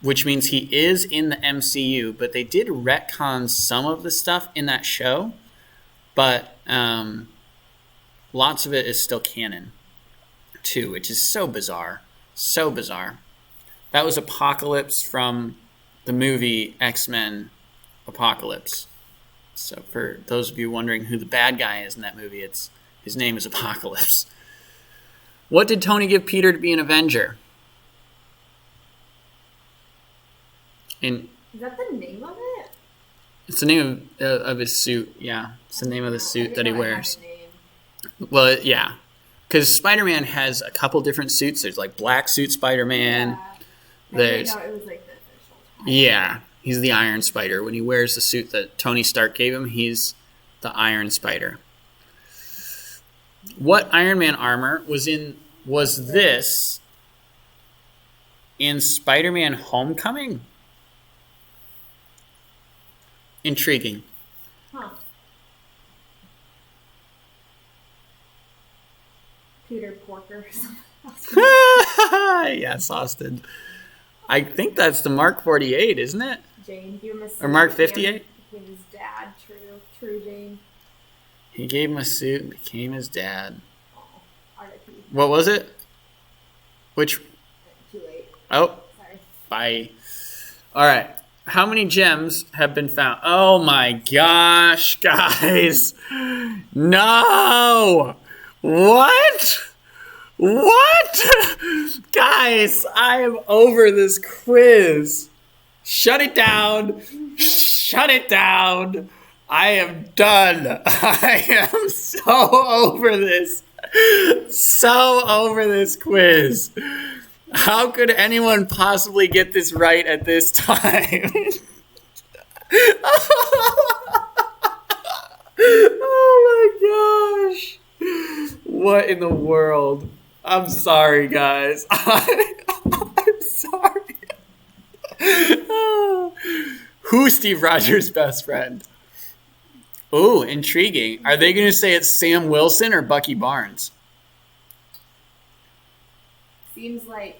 Which means he is in the MCU, but they did retcon some of the stuff in that show, but lots of it is still canon, too, which is so bizarre. So bizarre. That was Apocalypse from the movie X-Men Apocalypse. So for those of you wondering who the bad guy is in that movie, his name is Apocalypse. What did Tony give Peter to be an Avenger? And Is that the name of it? it's the name of his suit. Yeah, it's the name of the suit that he wears. Name. Well, yeah, because Spider-Man has a couple different suits. There's like black suit Spider-Man. Yeah. There's No, it was like the official title. yeah, he's the Iron Spider. When he wears the suit that Tony Stark gave him, he's the Iron Spider. What Iron Man armor was this in Spider-Man Homecoming? Intriguing. Huh. Peter Porker or something. Yes, Austin. I think that's the Mark 48, isn't it? Jane, give him a suit. Or Mark 58? Became his dad. True Jane. He gave him a suit and became his dad. Oh, R.I.P. What was it? Which? Too late. Oh, Sorry. bye. All right. How many gems have been found? Oh my gosh, guys. No. What? What? Guys, I am over this quiz. Shut it down. Shut it down. I am done. I am so over this. So over this quiz. How could anyone possibly get this right at this time? Oh my gosh. What in the world? I'm sorry, guys. I'm sorry. Who's Steve Rogers' best friend? Ooh, intriguing. Are they going to say it's Sam Wilson or Bucky Barnes? Seems like,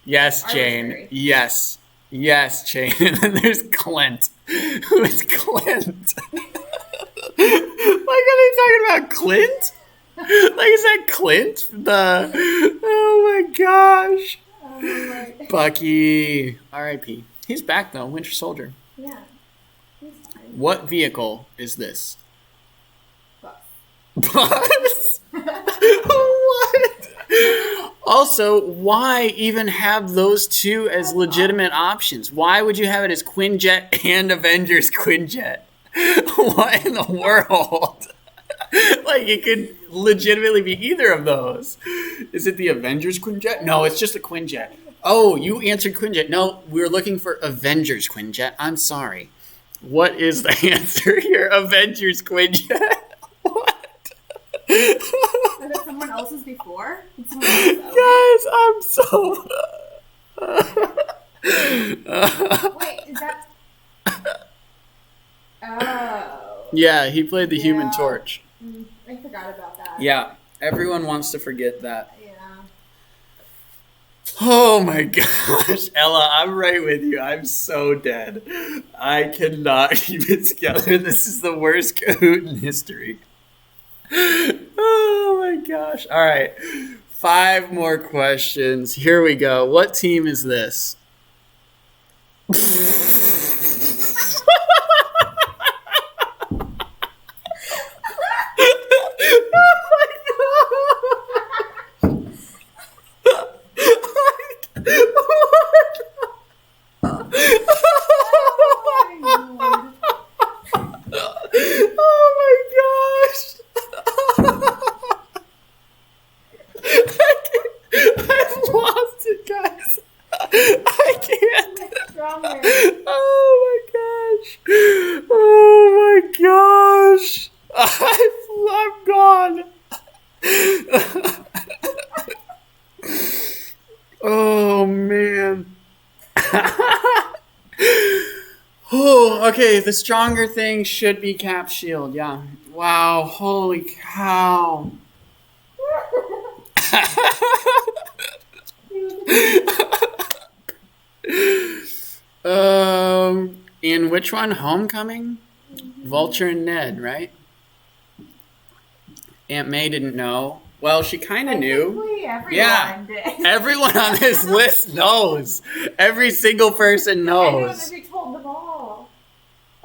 Yes, arbitrary. Jane. Yes. Yes, Jane. And then there's Clint. Who is Clint? Like, are they talking about Clint? Like, is that Clint? Oh my gosh. Like, Bucky. R.I.P. He's back, though. Winter Soldier. yeah. He's fine. What vehicle is this? Bus. Bus? What? Also, why even have those two as legitimate options? Why would you have it as Quinjet and Avengers Quinjet? What in the world? Like, it could legitimately be either of those. Is it the Avengers Quinjet? No, it's just a Quinjet. Oh, you answered Quinjet. No, we're looking for Avengers Quinjet. I'm sorry. What is the answer here? Avengers Quinjet? What? Was that someone else's before? Did someone else Guys, I'm so... Wait, is that... Oh. Yeah, he played the Human Yeah. Torch. I forgot about that. Yeah, everyone wants to forget that. Yeah. Oh my gosh, Ella, I'm right with you. I'm so dead. I cannot keep it together. This is the worst Kahoot in history. Oh my gosh. All right, 5 more questions. Here we go. What team is this? Oh my gosh! I've lost it, guys. I can't. Stronger. Oh my gosh! Oh my gosh! I'm gone. Oh man. Oh, okay. The stronger thing should be Cap Shield. Yeah. Wow. Holy cow. In which one? Homecoming? Vulture and Ned, right? Aunt May didn't know. Well, she kind of knew. Technically, everyone Yeah. did. Everyone on this list knows. Every single person I know knows. that they told them all.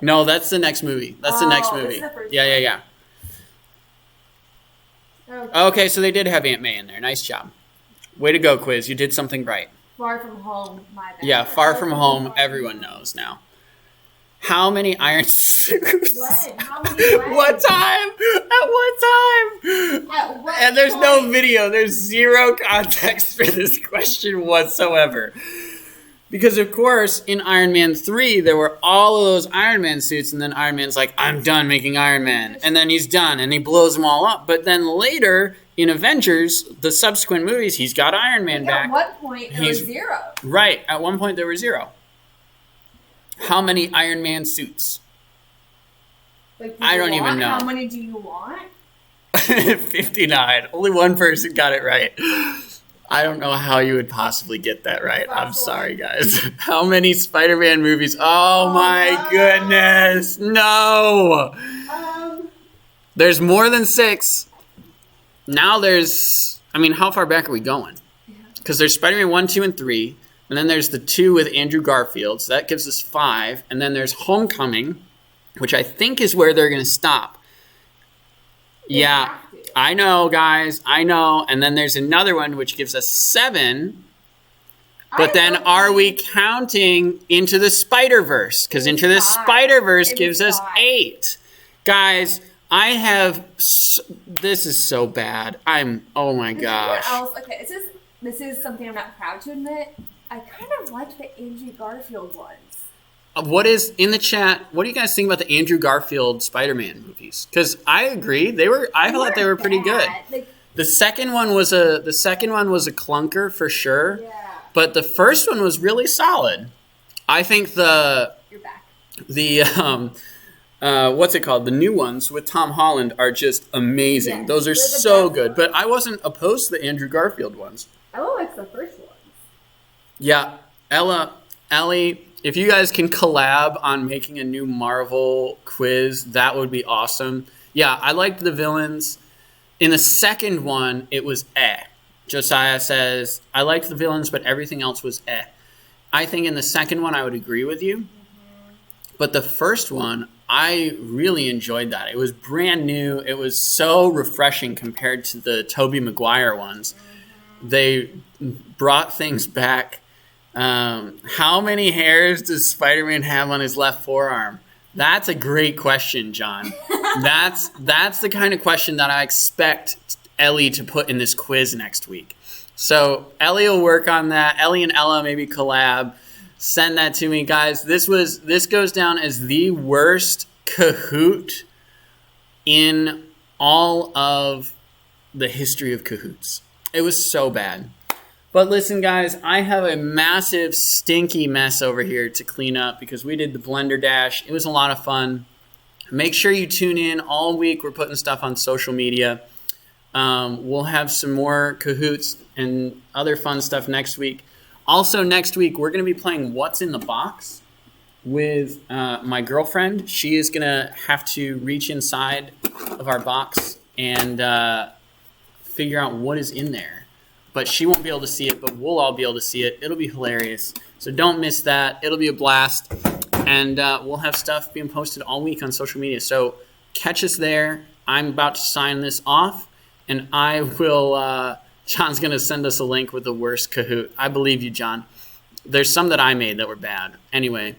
No, that's the next movie. That's the next Oh, this movie. is the first Yeah, one. yeah, Okay, so they did have Aunt May in there. Nice job. Way to go, quiz. You did something right. Far From Home, my bad. Yeah, Far From Home, everyone knows now. How many iron suits? When? How many when? What time? At what time? At what And there's no point? video. There's zero context for this question whatsoever. Because, of course, in Iron Man 3, there were all of those Iron Man suits, and then Iron Man's like, I'm done making Iron Man. And then he's done, and he blows them all up. But then later, in Avengers, the subsequent movies, he's got Iron Man back. At what point there was zero? Right. At one point, there were zero. How many Iron Man suits? Like, I don't even know. How many do you want? 59. Only one person got it right. I don't know how you would possibly get that right. I'm Possible. sorry, guys. How many Spider-Man movies? Oh my no. goodness. No. There's more than 6. Now there's, how far back are we going? Because there's Spider-Man 1, 2, and 3. And then there's the 2 with Andrew Garfield. So that gives us 5. And then there's Homecoming, which I think is where they're going to stop. Yeah. I know, guys. I know. And then there's another one which gives us 7. But then are we counting Into the Spider-Verse? Because Into the Spider-Verse gives us 8. Guys, I have... This is so bad. Oh my gosh. Okay, this is something I'm not proud to admit. I kind of like the Andrew Garfield ones. What is in the chat? What do you guys think about the Andrew Garfield Spider-Man movies? Because I agree, I thought they were pretty good. Like, The second one was a clunker for sure, yeah. but the first one was really solid. I think You're back. What's it called? The new ones with Tom Holland are just amazing. Yeah, Those are they're the so best good. ones. But I wasn't opposed to the Andrew Garfield ones. Ella likes the first ones. Yeah, Ellie, if you guys can collab on making a new Marvel quiz, that would be awesome. Yeah, I liked the villains. In the second one, it was eh. Josiah says, I liked the villains, but everything else was eh. I think in the second one, I would agree with you. But the first one, I really enjoyed that. It was brand new. It was so refreshing compared to the Tobey Maguire ones. They brought things back. How many hairs does Spider-Man have on his left forearm? That's a great question, John. That's the kind of question that I expect Ellie to put in this quiz next week. So Ellie will work on that. Ellie and Ella maybe collab. Send that to me, guys. This goes down as the worst Kahoot in all of the history of Kahoots. It was so bad. But listen, guys, I have a massive stinky mess over here to clean up because we did the Blender Dash. It was a lot of fun. Make sure you tune in all week. We're putting stuff on social media. We'll have some more Kahoots and other fun stuff next week. Also, next week, we're going to be playing What's in the Box with my girlfriend. She is going to have to reach inside of our box and figure out what is in there. But she won't be able to see it, but we'll all be able to see it. It'll be hilarious. So don't miss that. It'll be a blast. And we'll have stuff being posted all week on social media. So catch us there. I'm about to sign this off. And I will... John's going to send us a link with the worst Kahoot. I believe you, John. There's some that I made that were bad. Anyway,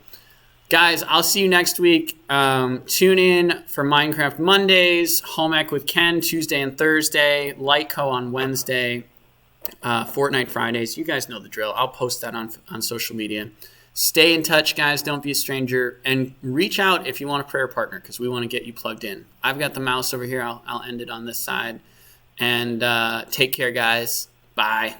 guys, I'll see you next week. Tune in for Minecraft Mondays, Home Ec with Ken Tuesday and Thursday, Lightco on Wednesday, Fortnite Fridays. You guys know the drill. I'll post that on social media. Stay in touch, guys. Don't be a stranger. And reach out if you want a prayer partner because we want to get you plugged in. I've got the mouse over here. I'll end it on this side. And take care, guys. Bye.